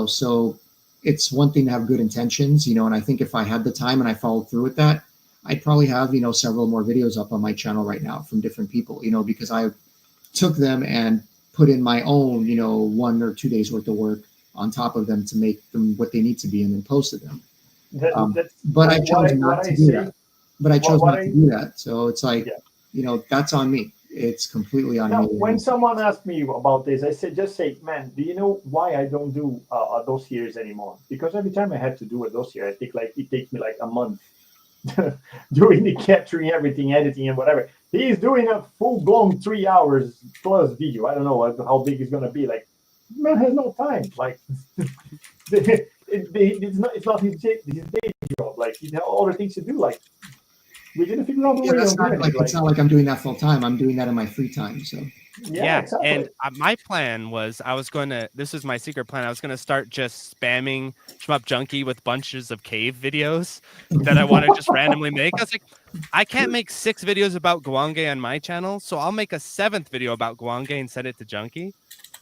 So it's one thing to have good intentions, and I think if I had the time and I followed through with that, I'd probably have, several more videos up on my channel right now from different people, because I took them and put in my own, 1 or 2 days worth of work on top of them to make them what they need to be, and then posted them. But I chose not to do that. But I chose not to do that. So it's like, that's on me. It's completely on me. When someone asked me about this, I said, just say, man, do you know why I don't do dossiers anymore? Because every time I had to do a dossier, I think it takes me like a month doing the capturing everything, editing and whatever. He's doing a full-blown 3 hours plus video. I don't know how big it's gonna be. Like, man has no time. Like, it's not his day job. Like, he has other things to do. Like, we didn't figure out the way that's not like it's not like I'm doing that full time. I'm doing that in my free time. So yeah, exactly. And my plan was this is my secret plan. I was going to start just spamming Shmup Junkie with bunches of cave videos that I want to just randomly make. I was like, I can't make 6 videos about Gwange on my channel, so I'll make a 7th video about Gwange and send it to Junkie.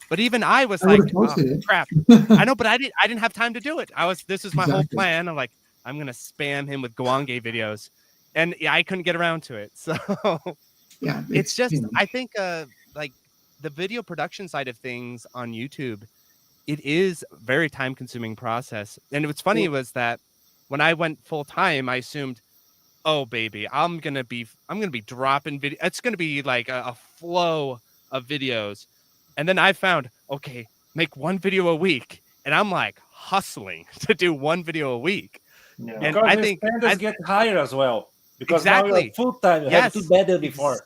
But even I was like, oh, crap. I know, but I didn't have time to do it. This is my whole plan. I'm like, I'm going to spam him with Gwange videos. And yeah, I couldn't get around to it. So yeah, it's just, I think like the video production side of things on YouTube, it is a very time consuming process. And what's funny was that when I went full time, I assumed, oh baby, I'm going to be dropping video. It's going to be like a flow of videos. And then I found, okay, make 1 video a week. And I'm like hustling to do 1 video a week. Yeah. And because I think standards get higher as well. Because exactly. now you're full time, you have to do better before.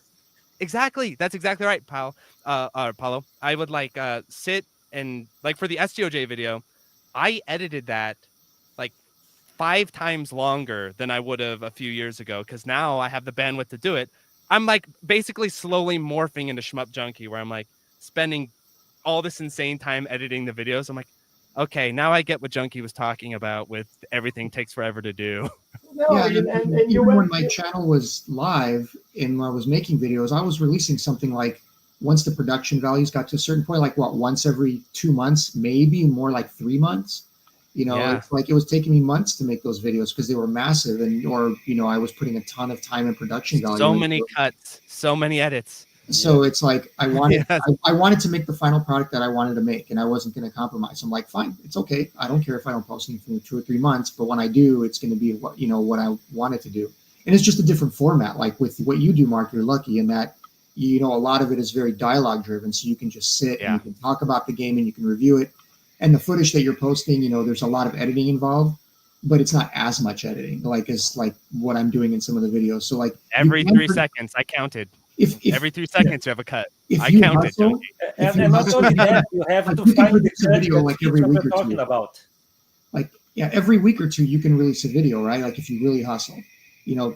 Exactly. That's exactly right, Paulo. I would sit and for the STOJ video, I edited that like 5 times longer than I would have a few years ago because now I have the bandwidth to do it. I'm like basically slowly morphing into Shmup Junkie where I'm like spending all this insane time editing the videos. I'm like, okay, now I get what Junkie was talking about with everything takes forever to do. No, Yeah, and you even when went. my channel was live and I was making videos, I was releasing something like once the production values got to a certain point, like what, once every 2 months, maybe more like 3 months. Yeah. It's like it was taking me months to make those videos because they were massive, I was putting a ton of time and production value. So into many it. cuts, so many edits. So it's like I wanted, Yes. I wanted to make the final product that I wanted to make, and I wasn't going to compromise. I'm like, fine, it's okay. I don't care if I don't post anything for 2 or 3 months, but when I do, it's going to be what I wanted to do, and it's just a different format. Like with what you do, Mark, you're lucky in that a lot of it is very dialogue driven, so you can just sit and you can talk about the game and you can review it. And the footage that you're posting, there's a lot of editing involved, but it's not as much editing as like what I'm doing in some of the videos. So like every 3 seconds, I counted. If every 3 seconds you have a cut. If I you counted, hustle, Junkie. And not only that, you have like to you can find the release a cut video that like fits every what week we're or talking two. about. Like every week or two you can release a video, right? Like if you really hustle.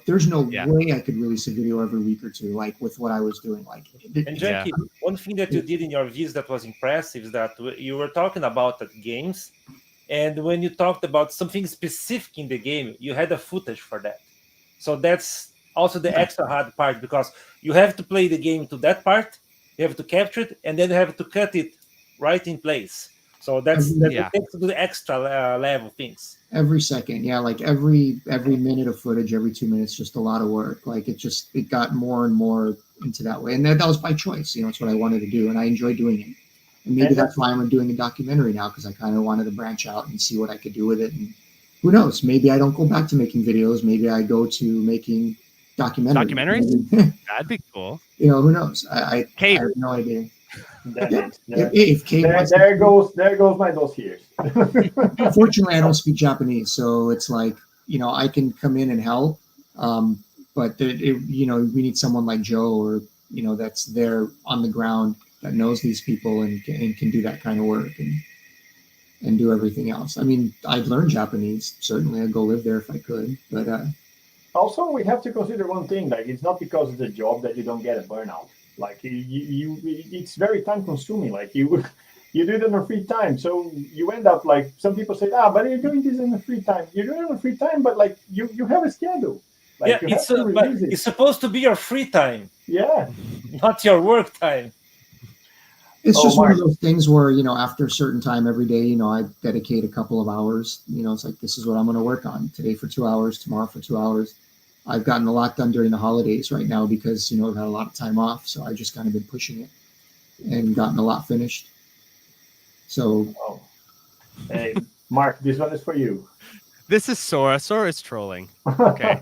There's no way I could release a video every week or two, like with what I was doing. Like, and Junkie, one thing that you did in your videos that was impressive is that you were talking about the games, and when you talked about something specific in the game, you had a footage for that. So that's also the extra hard part, because you have to play the game to that part, you have to capture it, and then you have to cut it right in place. So that takes to do the extra level things. Every second, like every minute of footage, every 2 minutes, just a lot of work. Like it got more and more into that way, and that was by choice. It's what I wanted to do, and I enjoy doing it. And maybe that's why I'm doing a documentary now, because I kind of wanted to branch out and see what I could do with it. And who knows? Maybe I don't go back to making videos. Maybe I go to making documentaries. That'd be cool. Who knows? I have no idea. There goes my dossiers. Unfortunately, I don't speak Japanese, so it's like I can come in and help, but we need someone like Joe or that's there on the ground that knows these people and can do that kind of work and do everything else. I mean, I'd learn Japanese. Certainly, I'd go live there if I could, but also we have to consider one thing: like it's not because it's a job that you don't get a burnout. Like it's very time consuming. Like you do it in a free time, so you end up like some people say, but you're doing this in a free time. You're doing it in a free time, but like you have a schedule. Like, it's supposed to be your free time. Yeah, not your work time. It's just one of those things where after a certain time every day, I dedicate a couple of hours. It's like, this is what I'm going to work on today for 2 hours, tomorrow for 2 hours. I've gotten a lot done during the holidays right now because I've had a lot of time off, so I just kind of been pushing it and gotten a lot finished. So, hey, Mark, this one is for you. This is Sora. Sora is trolling. Okay,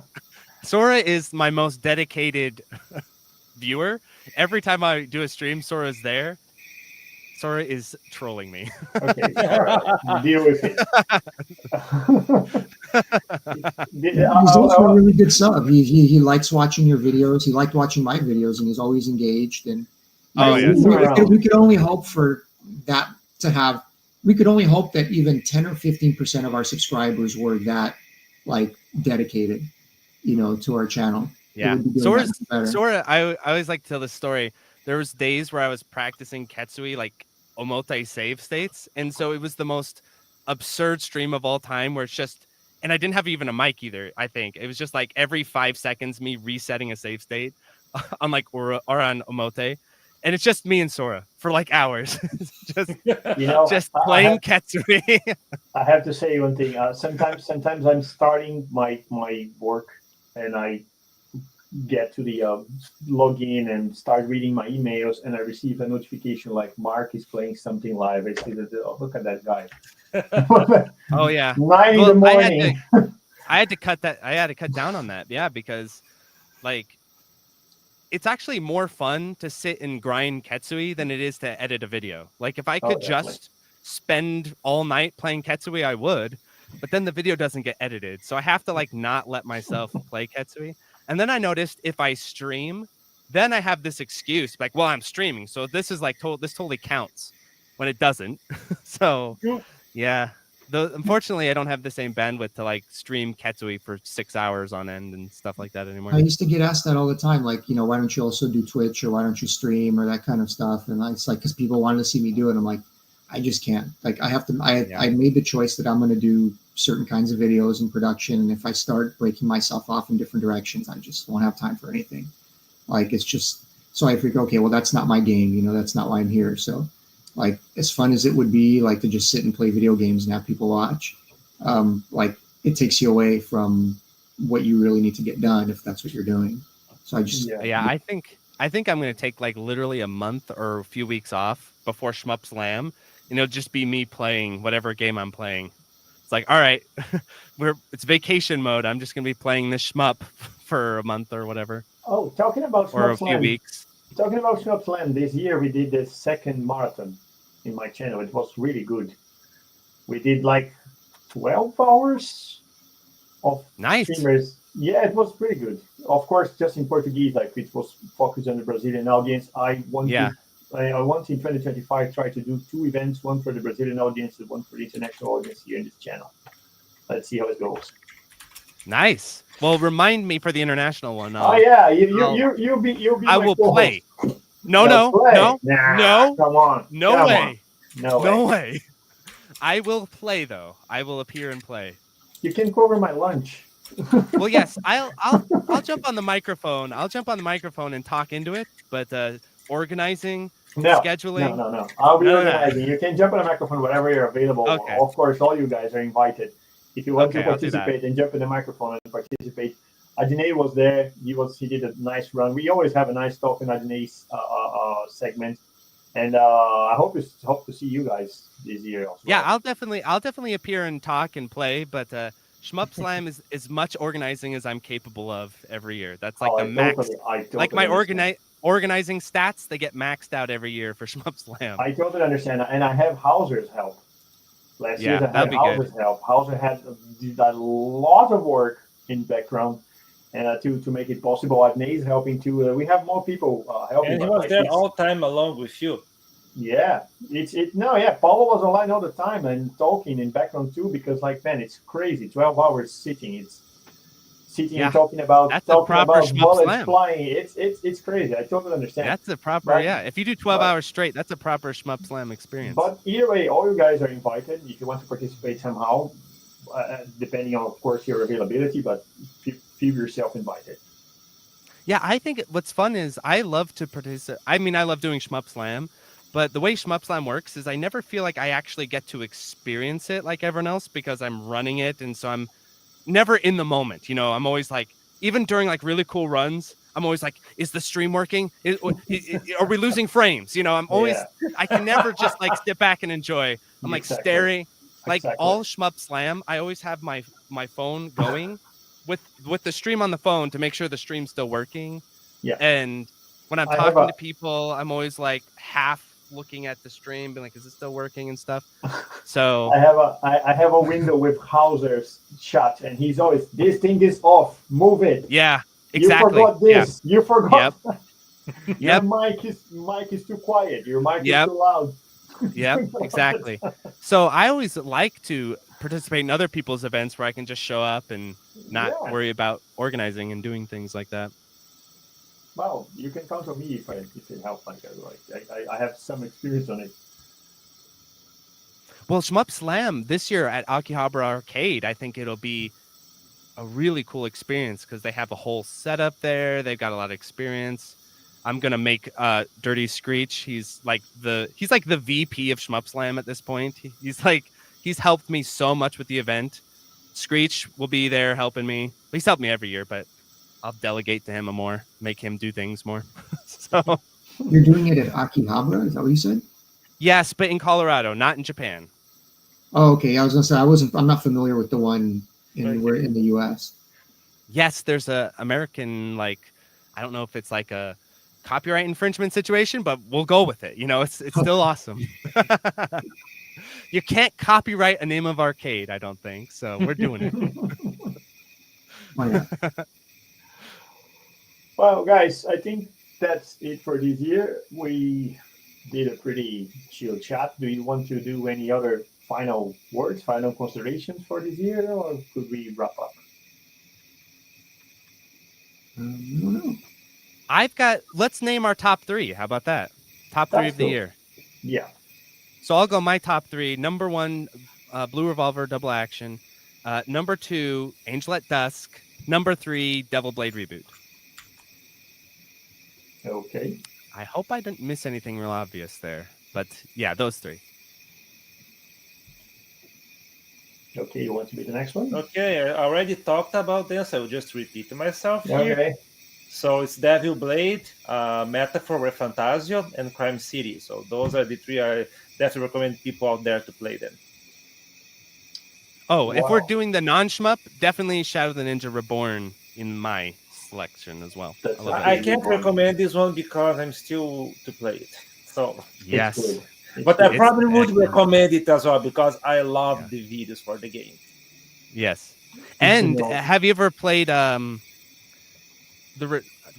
Sora is my most dedicated viewer. Every time I do a stream, Sora is there. Sora is trolling me. Okay, all right. Deal with it. He's also a really good sub. He likes watching your videos. He liked watching my videos, and he's always engaged. And we could only hope for that to have. We could only hope that even 10 or 15% of our subscribers were that like dedicated, to our channel. Yeah, Sora. I always like to tell this story. There was days where I was practicing Ketsui, like Omote save states, and so it was the most absurd stream of all time, where it's just, and I didn't have even a mic either. I think it was just like every 5 seconds me resetting a save state on like Aura or on Omote, and it's just me and Sora for like hours, just playing Ketsui. I have to say one thing. Sometimes I'm starting my work and I get to the login and start reading my emails, and I receive a notification like Mark is playing something live. I say that, look at that guy. Oh yeah, 9 in the morning. I had to cut that. I had to cut down on that. Yeah, because like it's actually more fun to sit and grind Ketsui than it is to edit a video. Like if I could just spend all night playing Ketsui, I would, but then the video doesn't get edited. So I have to like not let myself play Ketsui. And then I noticed if I stream, then I have this excuse like, well, I'm streaming, so this is like this totally counts, when it doesn't. So yeah, unfortunately I don't have the same bandwidth to like stream Ketsui for 6 hours on end and stuff like that anymore. I used to get asked that all the time, like, why don't you also do Twitch, or why don't you stream, or that kind of stuff. And it's like, because people wanted to see me do it. I'm like, I just can't. Like I have to. I made the choice that I'm going to do certain kinds of videos in production, and if I start breaking myself off in different directions, I just won't have time for anything. Like it's just. So I figure, okay, well that's not my game. You know, that's not why I'm here. So, like as fun as it would be, like to just sit and play video games and have people watch, like it takes you away from what you really need to get done if that's what you're doing. So I just I think I'm gonna take like literally a month or a few weeks off before Shmup Slam, and it'll just be me playing whatever game I'm playing. It's like, all right, it's vacation mode. I'm just gonna be playing this shmup for a month or whatever. Oh, talking about or Shmup a few Slam. weeks. Talking about Shmup Slam, this year we did the second marathon in my channel. It was really good. We did like 12 hours of Nice. streamers. Yeah, it was pretty good. Of course, just in Portuguese, like it was focused on the Brazilian audience. I want in 2025 try to do 2 events, one for the Brazilian audience and one for the international audience here in this channel. Let's see how it goes. Nice. Well, remind me for the international one. Oh yeah, you'll be. I will play. No. Nah, come on. No way. No way. I will play though. I will appear and play. You can cover my lunch. Well, yes, I'll jump on the microphone. I'll jump on the microphone and talk into it. But organizing, scheduling. No. I'll be organizing. You can jump on the microphone whenever you're available. Okay. Of course, all you guys are invited. If you want to I'll do participate and jump in the microphone and participate. Adine was there. He did a nice run. We always have a nice talk in Adine's segment. And I hope to see you guys this year also. Yeah, I'll definitely appear and talk and play, but Shmup Slam is as much organizing as I'm capable of every year. That's like the max. Totally like my organizing stats, they get maxed out every year for Shmup Slam. I totally understand, and I have Hauser's help. Last year I had Hauser's help. Hauser had did a lot of work in background, and to make it possible. Adine is helping too. We have more people helping. And he was there all time along with you. Yeah, Paulo was online all the time and talking in background too, because like, man, it's crazy. 12 hours sitting. It's sitting and talking about bullets flying. It's crazy. I totally understand. That's a proper If you do 12 hours straight, that's a proper Shmup Slam experience. But either way, all you guys are invited if you want to participate somehow, depending on, of course, your availability. But feel yourself invited. Yeah, I think what's fun is I love to participate. I mean, I love doing Shmup Slam. But the way Shmup Slam works is I never feel like I actually get to experience it like everyone else because I'm running it. And so I'm never in the moment. You know, I'm always like, even during like really cool runs, I'm always like, is the stream working? Are we losing frames? You know, I'm always, I can never just like sit back and enjoy. I'm like staring, like all Shmup Slam. I always have my phone going with the stream on the phone to make sure the stream's still working. Yeah. And when I'm talking to people, I'm always like half looking at the stream, being like, is it still working and stuff? So I have a window with Hauser's shot, and he's always, this thing is off, move it. Yeah, exactly. You forgot this. You forgot. Yep. Your mic is too quiet. Your mic is too loud. Yep, exactly. So I always like to participate in other people's events where I can just show up and not worry about organizing and doing things like that. Well, you can count on me if it helps. Like I have some experience on it. Well, Shmup Slam this year at Akihabara Arcade, I think it'll be a really cool experience because they have a whole setup there. They've got a lot of experience. I'm gonna make Dirty Screech. He's like the VP of Shmup Slam at this point. He's helped me so much with the event. Screech will be there helping me. He's helped me every year, but I'll delegate to him more, make him do things more. So you're doing it at Akihabara? Is that what you said? Yes, but in Colorado, not in Japan. Oh, okay. I was gonna say I'm not familiar with the one in the US. Yes, there's a American, like, I don't know if it's like a copyright infringement situation, but we'll go with it. You know, it's still awesome. You can't copyright a name of arcade, I don't think. So we're doing it. Why not? Well, guys, I think that's it for this year. We did a pretty chill chat. Do you want to do any other final words, final considerations for this year, or could we wrap up? I don't know. Let's name our top 3. How about that? Top 3 of the year. Yeah. So I'll go my top 3. Number 1, Blue Revolver Double Action. Number 2, Angel at Dusk. Number 3, Devil Blade Reboot. Okay. I hope I didn't miss anything real obvious there. But yeah, those 3. Okay, you want to be the next one? Okay, I already talked about this. I will just repeat myself here. Okay. So it's Devil Blade, Metaphor, Refantasio, and Crime City. So those are the 3 I definitely recommend people out there to play them. Oh, if we're Wow. doing the non-shmup, definitely Shadow the Ninja Reborn in my selection as well. That's I love I it. can't recommend this one because I'm still to play it. So, Yes. It's good. but I It's probably would excellent. recommend it as well because I love the videos for the game. Yes. And know. have you ever played the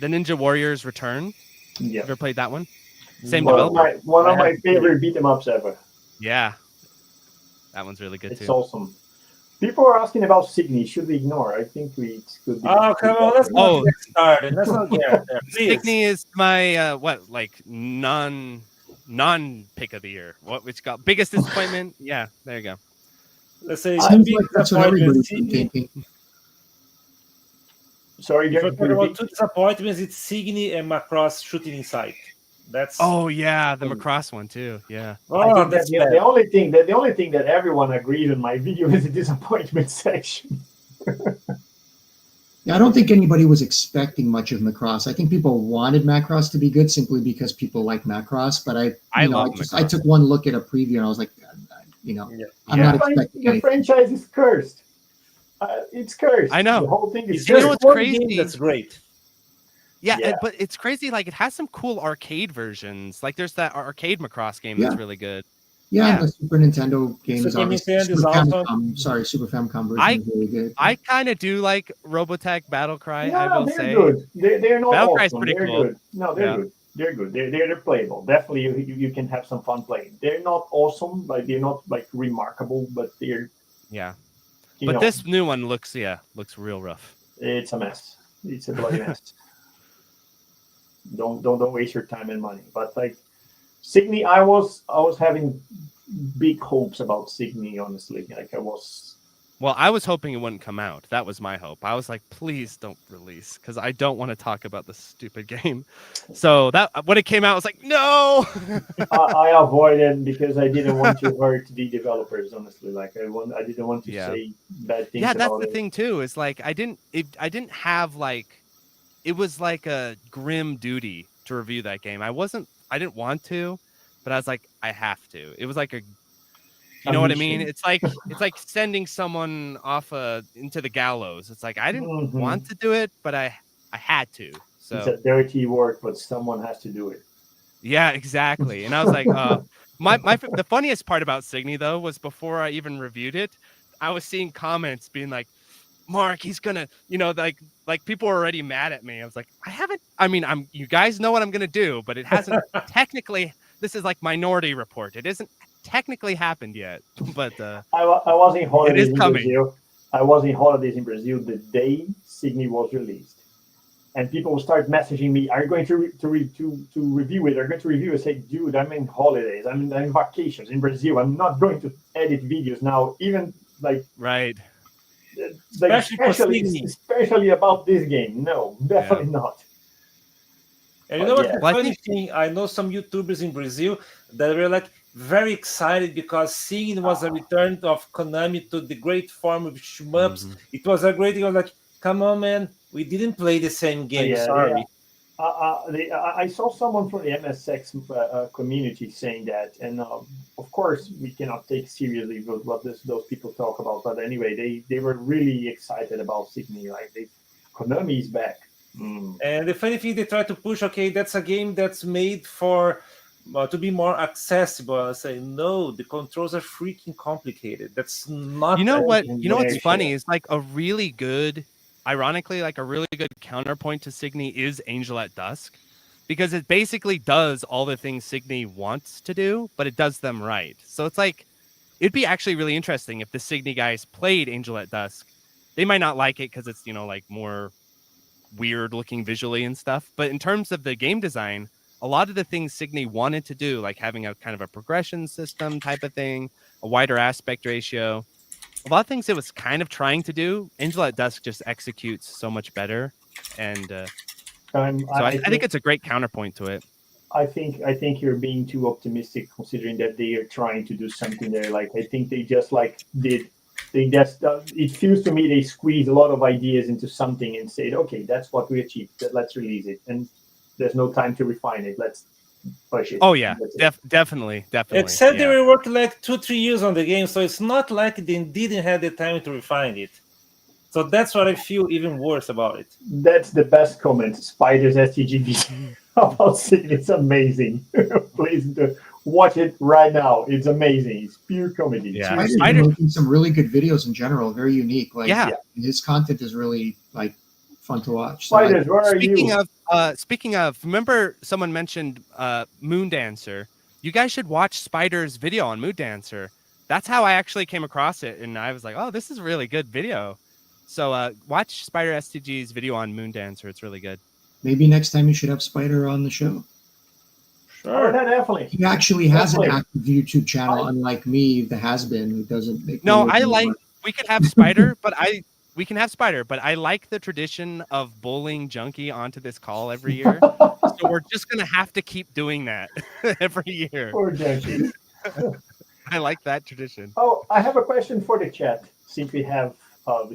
Ninja Warriors Return? Yeah. Ever played that one? Same One of developer. my favorite beat 'em ups ever. Yeah. That one's really good It's too. awesome. People are asking about Signy. Should we ignore? I think we could. Oh, come on, let's not Oh. get started. Let's not get there, please. Signy is my non pick of the year. What which got biggest disappointment? Yeah, there you go. Let's say Seems big like that's what disappointment, everybody's been Signy. thinking. Sorry, If Gary, we're talking about 2 disappointments, it's Signy and Macross shooting inside. That's Oh yeah, the Macross one too. Yeah. I oh, think that's that bad. the only thing that everyone agrees in my video is the disappointment section. Yeah, I don't think anybody was expecting much of Macross. I think people wanted Macross to be good simply because people like Macross. But I love I Macross. took one look at a preview and I was like, Yeah. I'm Yeah. not expecting The anything. franchise is cursed. It's cursed. I know. The whole thing is It's You know just cursed. what's one game crazy? that's great. Yeah, Yeah. but it's crazy. Like it has some cool arcade versions. Like there's that arcade Macross game that's Yeah. really good. Yeah, Yeah. the Super Nintendo game is Super obviously Nintendo is Super also- Famicom. Sorry, Super Famicom version is really good. I kind of do like Robotech Battlecry. I Yeah, will they're say. good. They're not Battlecry's awesome. pretty They're cool. good. No, they're Yeah. good. They're good. They're playable. Definitely, you can have some fun playing. They're not awesome. Like they're not like remarkable, but they're. Yeah. You But know, this new one looks real rough. it's a mess. It's a bloody mess. Don't waste your time and money. But like Signy, I was having big hopes about Signy. Honestly, like I was. Well, I was hoping it wouldn't come out. That was my hope. I was like, please don't release because I don't want to talk about this stupid game. So that when it came out, I was like, no. I avoided because I didn't want to hurt the developers. Honestly, like I didn't want to Yeah. say bad things. Yeah, that's about the it. thing too. Is like I didn't have like it was like a grim duty to review that game. I didn't want to, but I was like, I have to. It was like you know what I mean? mission. It's like sending someone off into the gallows. It's like I didn't Mhm. want to do it, but I had to. It's So a dirty work, but someone has to do it. yeah, exactly. And I was like, the funniest part about Signy though was before I even reviewed it, I was seeing comments being like, Mark, he's gonna, like people were already mad at me. I was like, you guys know what I'm gonna do, but it hasn't technically. This is like Minority Report. It isn't technically happened yet, but I was in holidays in coming. Brazil. I was in holidays in Brazil the day Signy was released, and people start messaging me, "Are you going to review it? Are you going to review it?" I say, "Dude, I'm in holidays. I'm in vacations in Brazil. I'm not going to edit videos now, even like." right. Especially about this game. No, definitely not. And you know what? Yeah. The Well, I funny think- thing, I know some YouTubers in Brazil that were like very excited because seeing it was a return of Konami to the great form of shmups. Mhm. It was a great thing. I was like, come on, man, we didn't play the same game. Yeah, Sorry. I saw someone from the MSX community saying that, and of course we cannot take seriously what those people talk about. But anyway, they were really excited about Signy. Like Konami is back. And the funny thing, they try to push, okay, that's a game that's made for to be more accessible. I say, no, the controls are freaking complicated. That's not. You know what? and You know what's very funny sure. is like a really good, ironically, like a really good counterpoint to Signy is Angel at Dusk, because it basically does all the things Signy wants to do, but it does them right. So it's like it'd be actually really interesting if the Signy guys played Angel at Dusk. They might not like it because it's like more weird looking visually and stuff, but in terms of the game design, a lot of the things Signy wanted to do, like having a kind of a progression system type of thing, a wider aspect ratio, a lot of things it was kind of trying to do, Angel at Dusk just executes so much better. And so I think it's a great counterpoint to it. I think you're being too optimistic, considering that they are trying to do something there. Like I think they just they just it feels to me they squeeze a lot of ideas into something and say, okay, that's what we achieved. Let's release it, and there's no time to refine it. Let's push it. Oh yeah, definitely. It said they were working like 2-3 years on the game, so it's not like they didn't have the time to refine it. So that's what I feel even worse about it. That's the best comment. Spiders STGB about Signy. It's amazing. Please watch it right now. It's amazing. It's pure comedy. Yeah, Spider's making some really good videos in general. Very unique. Like his content is really like fun to watch. So Spiders, where are you? Speaking of, remember someone mentioned Moon Dancer. You guys should watch Spider's video on Moon Dancer. That's how I actually came across it, and I was like, oh, this is a really good video. So watch Spider STG's video on Moon Dancer. It's really good. Maybe next time you should have Spider on the show. Sure, definitely. He actually has an active YouTube channel, unlike me, the has-been, who doesn't make. No, we could have Spider, but we can have Spider, but I like the tradition of bullying Junkie onto this call every year. So we're just gonna have to keep doing that every year. Poor Junkie. I like that tradition. Oh, I have a question for the chat. Since we have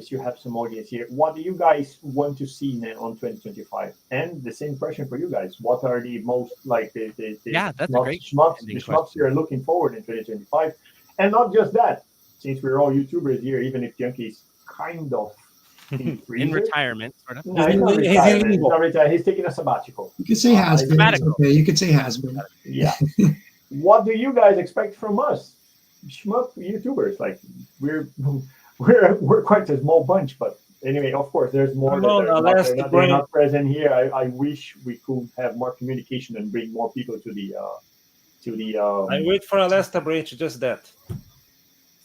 you have some audience here, what do you guys want to see on 2025? And the same question for you guys. What are the most like the that's a great shmups you're looking forward in 2025? And not just that, since we're all YouTubers here, even if Junkie's kind of in retirement, sort of. No, he's not retired. He's taking a sabbatical. You could say has been. Okay, you could say has been. Yeah. What do you guys expect from us, shmup YouTubers? Like we're quite a small bunch, but anyway, of course, there's more that they're not present here. I wish we could have more communication and bring more people to the. I wait for Alesta Branch, just that.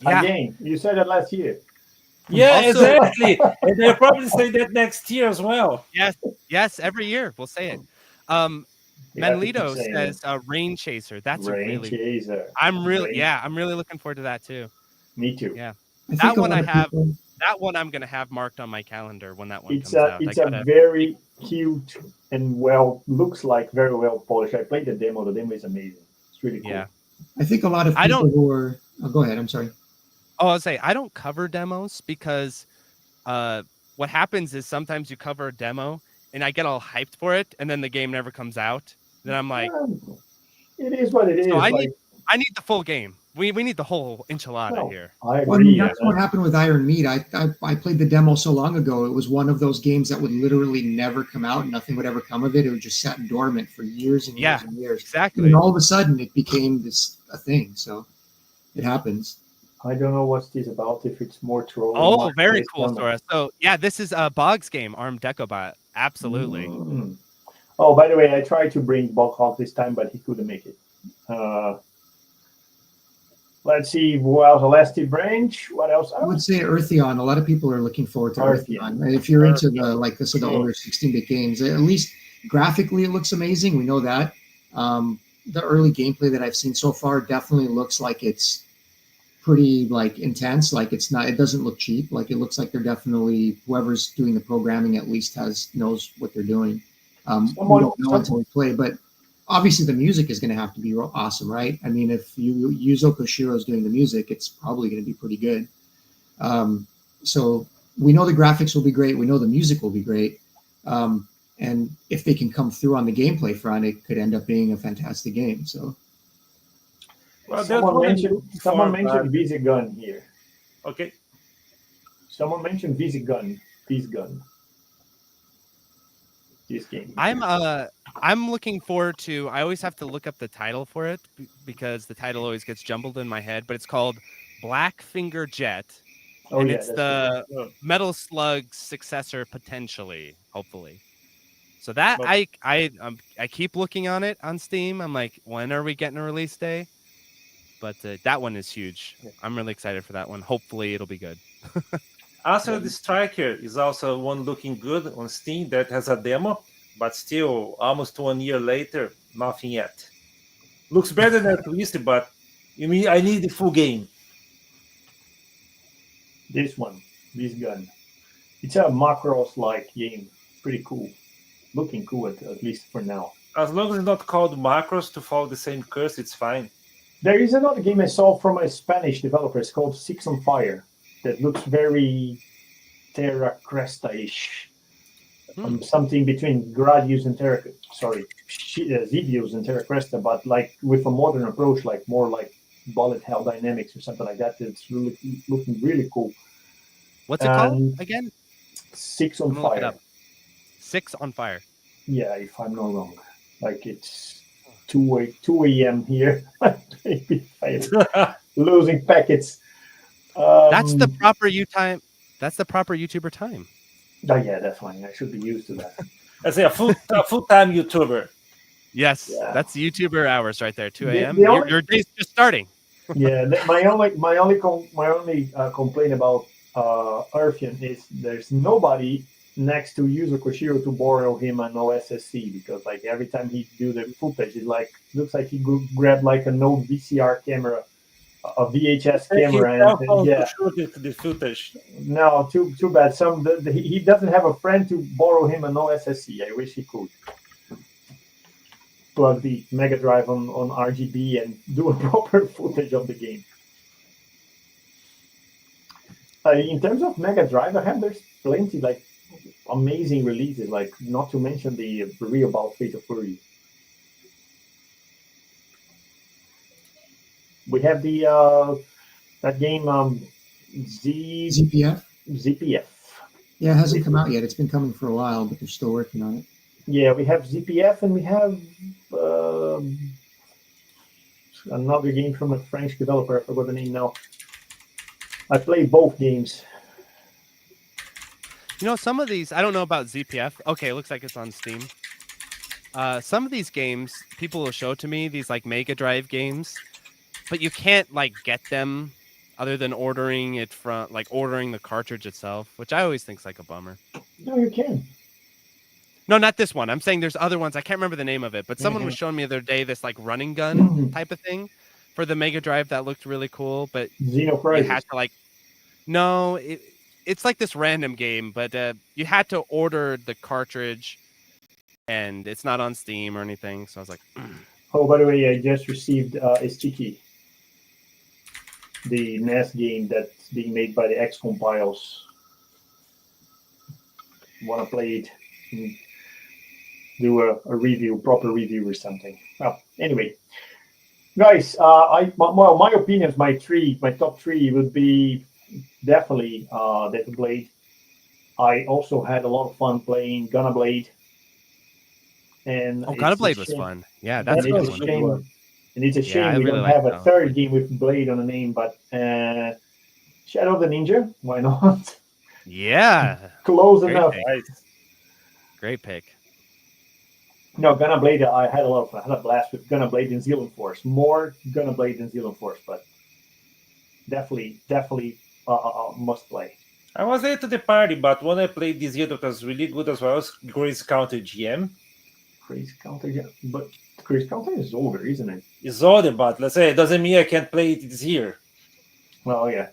Again, you said that last year. Yeah, exactly. And they'll probably say that next year as well. Yes, every year we'll say it. Manlito says Rain Chaser. That's Rain Chaser. I'm really looking forward to that too. Me too. Yeah. That one I'm gonna have marked on my calendar when that one comes out. It's a very cute and looks like very well polished. I played the demo. The demo is amazing. It's really cool. Yeah. I think a lot of people who are go ahead, I'm sorry. Oh, I'll say I don't cover demos because what happens is sometimes you cover a demo and I get all hyped for it and then the game never comes out. Then I'm like, it is what it is. So I need the full game. We need the whole enchilada here. I agree. That's what happened with Iron Meat. I played the demo so long ago. It was one of those games that would literally never come out. Nothing would ever come of it. It would just sat dormant for years and years and years. Exactly. And all of a sudden, it became a thing. So it happens. I don't know what's this about. If it's more trolling. Oh, very cool, Sora. So yeah, this is Bog's game, Armed Decobot. Absolutely. Mm. Oh, by the way, I tried to bring Bog Hawk this time, but he couldn't make it. Let's see. Who else? Elastic Branch. What else? I would say Eartheon. A lot of people are looking forward to Eartheon. And if you're into the older 16-bit games, at least graphically it looks amazing. We know that. The early gameplay that I've seen so far definitely looks like it's pretty intense. Like it doesn't look cheap. Like it looks like they're definitely, whoever's doing the programming at least knows what they're doing. We don't know until we play, but obviously the music is going to have to be awesome, right? I mean, if Yuzo Koshiro is doing the music, it's probably going to be pretty good. So we know the graphics will be great. We know the music will be great. And if they can come through on the gameplay front, it could end up being a fantastic game. So, well, someone mentioned VZ Gun here. Okay. Someone mentioned VZ Gun. This game. I'm looking forward to. I always have to look up the title for it because the title always gets jumbled in my head. But it's called Blackfinger Jet, and it's the Metal Slug's successor potentially, hopefully. So that I keep looking on it on Steam. I'm like, when are we getting a release day? But that one is huge. I'm really excited for that one. Hopefully, it'll be good. Also, the Striker is also one looking good on Steam that has a demo, but still almost 1 year later, Nothing yet. Looks better than Twisted, but you mean I need the full game. This one, this gun. It's a macros-like game. Pretty cool. Looking cool, at least for now. As long as it's not called macros to follow the same curse, it's fine. There is another game I saw from a Spanish developer. It's called Six on Fire. That looks very Terra Cresta-ish. Something between Gradius and Zidius and Terra Cresta, but like with a modern approach, like more like bullet hell dynamics or something like that. It's really looking really cool. What's it called again? Six on I'm gonna look it Fire. up. 6 on Fire. Yeah, if I'm not wrong. Like it's 2 a.m. here. Maybe I'm losing packets. That's the proper time. That's the proper YouTuber time. Oh, yeah, that's fine. I should be used to that. I say a full-time YouTuber. Yes, Yeah. that's YouTuber hours right there. 2 a.m. The only- Your day's just starting. Yeah, my only complaint about Earthian is there's nobody next to user Koshiro to borrow him an OSSC, because like every time he do the footage, it like looks like he grabbed like an old VCR camera, a VHS camera, and yeah. To shoot the footage. No, too bad. He doesn't have a friend to borrow him an OSSC. I wish he could plug the Mega Drive on RGB and do a proper footage of the game. In terms of Mega Drive, there's plenty like amazing releases. Like not to mention the real about Fate of Fury. We have the that game ZPF. ZPF. Yeah, it hasn't come out yet. It's been coming for a while, but they're still working on it. Yeah, we have ZPF and we have another game from a French developer. I forgot the name now. I played both games. You know, some of these, I don't know about ZPF. Okay, it looks like it's on Steam. Some of these games, people will show to me, these like Mega Drive games, but you can't like get them other than ordering it from, like ordering the cartridge itself, which I always think is like a bummer. No, you can. No, not this one. I'm saying there's other ones. I can't remember the name of it, but someone was showing me the other day this like running gun type of thing for the Mega Drive that looked really cool, but you had to like, no, it's like this random game, but you had to order the cartridge and it's not on Steam or anything. So I was like, Oh, by the way, I just received Estiki, the NES game that's being made by the X Compiles. Want to play it? Do a review, proper review or something. Well, anyway, guys, my opinions, my top three would be definitely Dead Blade. I also had a lot of fun playing Gunna Blade. And Gunna Blade was fun. Yeah, that's a good one. And it's a shame we don't have a third game with Blade on the name, but Shadow of the Ninja, why not? Yeah. Close enough. Great pick. No, Gunna Blade, I had a lot of fun. I had a blast with Gunna Blade and Zealand Force. More Gunna Blade than Zealand Force, but definitely must play. I was late to the party, but when I played this year, that was really good as well. Grace Counter GM. Grace Counter, yeah. But Grace Counter is older, isn't it? It's older, but let's say it doesn't mean I can't play it this year. Well, yeah.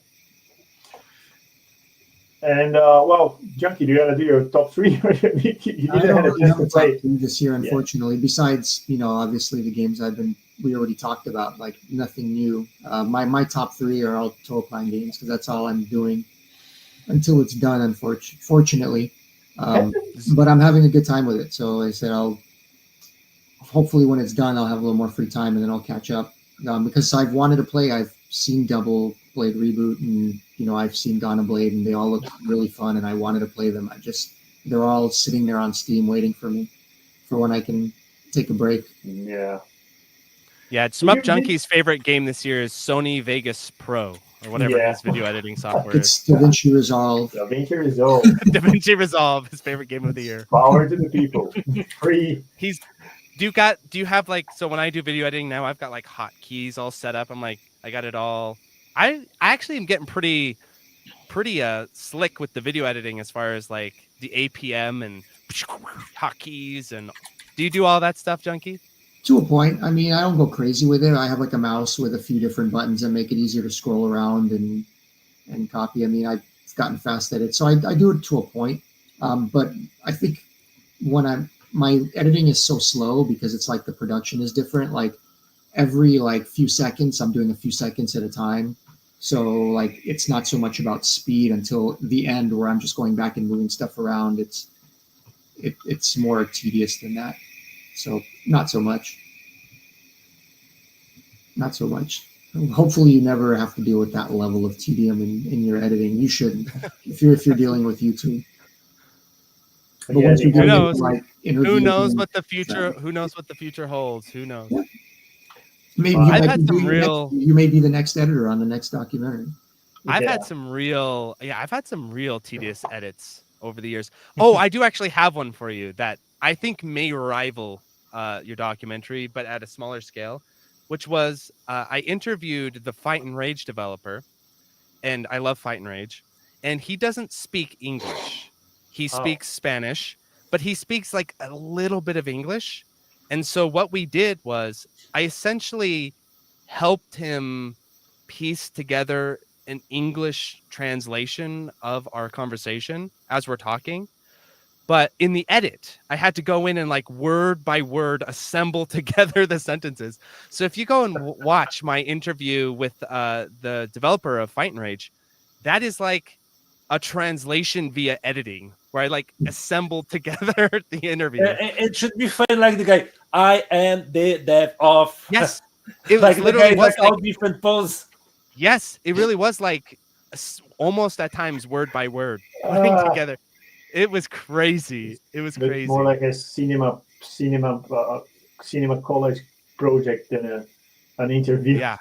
And well, Junkie, do you want to do your top three? You didn't have a chance to play this year, unfortunately. Yeah. Besides, obviously the games we already talked about, like nothing new. My top three are all Toaplan games because that's all I'm doing until it's done. Unfortunately, but I'm having a good time with it. So I said hopefully when it's done, I'll have a little more free time and then I'll catch up because I've wanted to play. I've seen Double Blade Reboot and I've seen Gunna Blade and they all look really fun and I wanted to play them. They're all sitting there on Steam waiting for me for when I can take a break. Yeah. Yeah, Shmup Junkie's favorite game this year is Sony Vegas Pro or whatever his video editing software is. It's DaVinci Resolve. DaVinci Resolve. DaVinci Resolve, his favorite game of the year. Power to the people. Free. Do you have like, so when I do video editing now, I've got like hotkeys all set up. I'm like, I got it all. I actually am getting pretty slick with the video editing as far as like the APM and hotkeys. And do you do all that stuff, Junkie? To a point. I mean, I don't go crazy with it. I have like a mouse with a few different buttons that make it easier to scroll around and copy. I mean, I've gotten fast at it, so I do it to a point. But I think when my editing is so slow because it's like the production is different. Like every like few seconds, I'm doing a few seconds at a time. So like it's not so much about speed until the end where I'm just going back and moving stuff around. It's more tedious than that. So not so much. Not so much. Hopefully you never have to deal with that level of tedium in your editing. You shouldn't if you're dealing with YouTube. But Yeah, once you're they doing have- it knows? like interviews, Who knows and what the future? Who knows what the future holds? Who knows? Yeah. maybe I've might had be some doing real- you may be the next editor on the next documentary. I've Yeah. had some real, I've had some real tedious edits over the years. Oh, I do actually have one for you that I think may rival your documentary, but at a smaller scale, which was I interviewed the Fight and Rage developer, and I love Fight and Rage, and he doesn't speak English. He Oh. speaks Spanish, but he speaks like a little bit of English. And so what we did was I essentially helped him piece together an English translation of our conversation as we're talking. But in the edit, I had to go in and like word by word assemble together the sentences. So if you go and watch my interview with the developer of Fight and Rage, that is like a translation via editing where I like assembled together the interview. It should be fun like the guy. I am the dev of. Yes, it like was the literally guy, was like all like different poses. yes, it really was like almost at times word by word putting Ah, together. It was crazy. It was Looks crazy. more like a cinema college project than an interview. Yeah.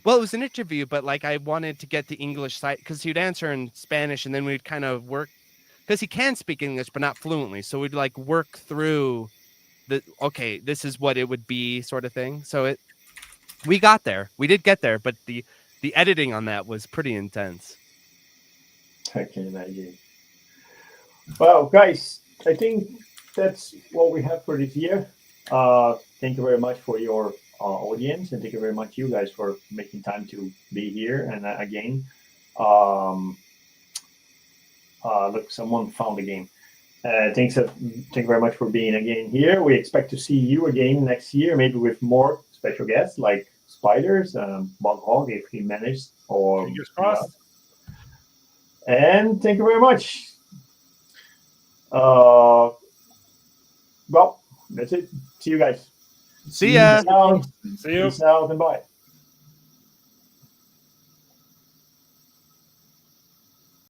Well, it was an interview, but like I wanted to get the English side because he'd answer in Spanish and then we'd kind of work because he can speak English, but not fluently. So we'd like work through okay, this is what it would be sort of thing. So we got there. We did get there, but the editing on that was pretty intense. I can imagine. Well, guys, I think that's what we have for this year. Thank you very much for your audience, and thank you very much, you guys, for making time to be here. And again, look, someone found the game. Thank you very much for being again here. We expect to see you again next year, maybe with more special guests like Spiders, Bug Hog, if he managed, or Fingers crossed. and thank you very much. Well, that's it. See you guys. See ya. Peace out. See you. Peace out and bye.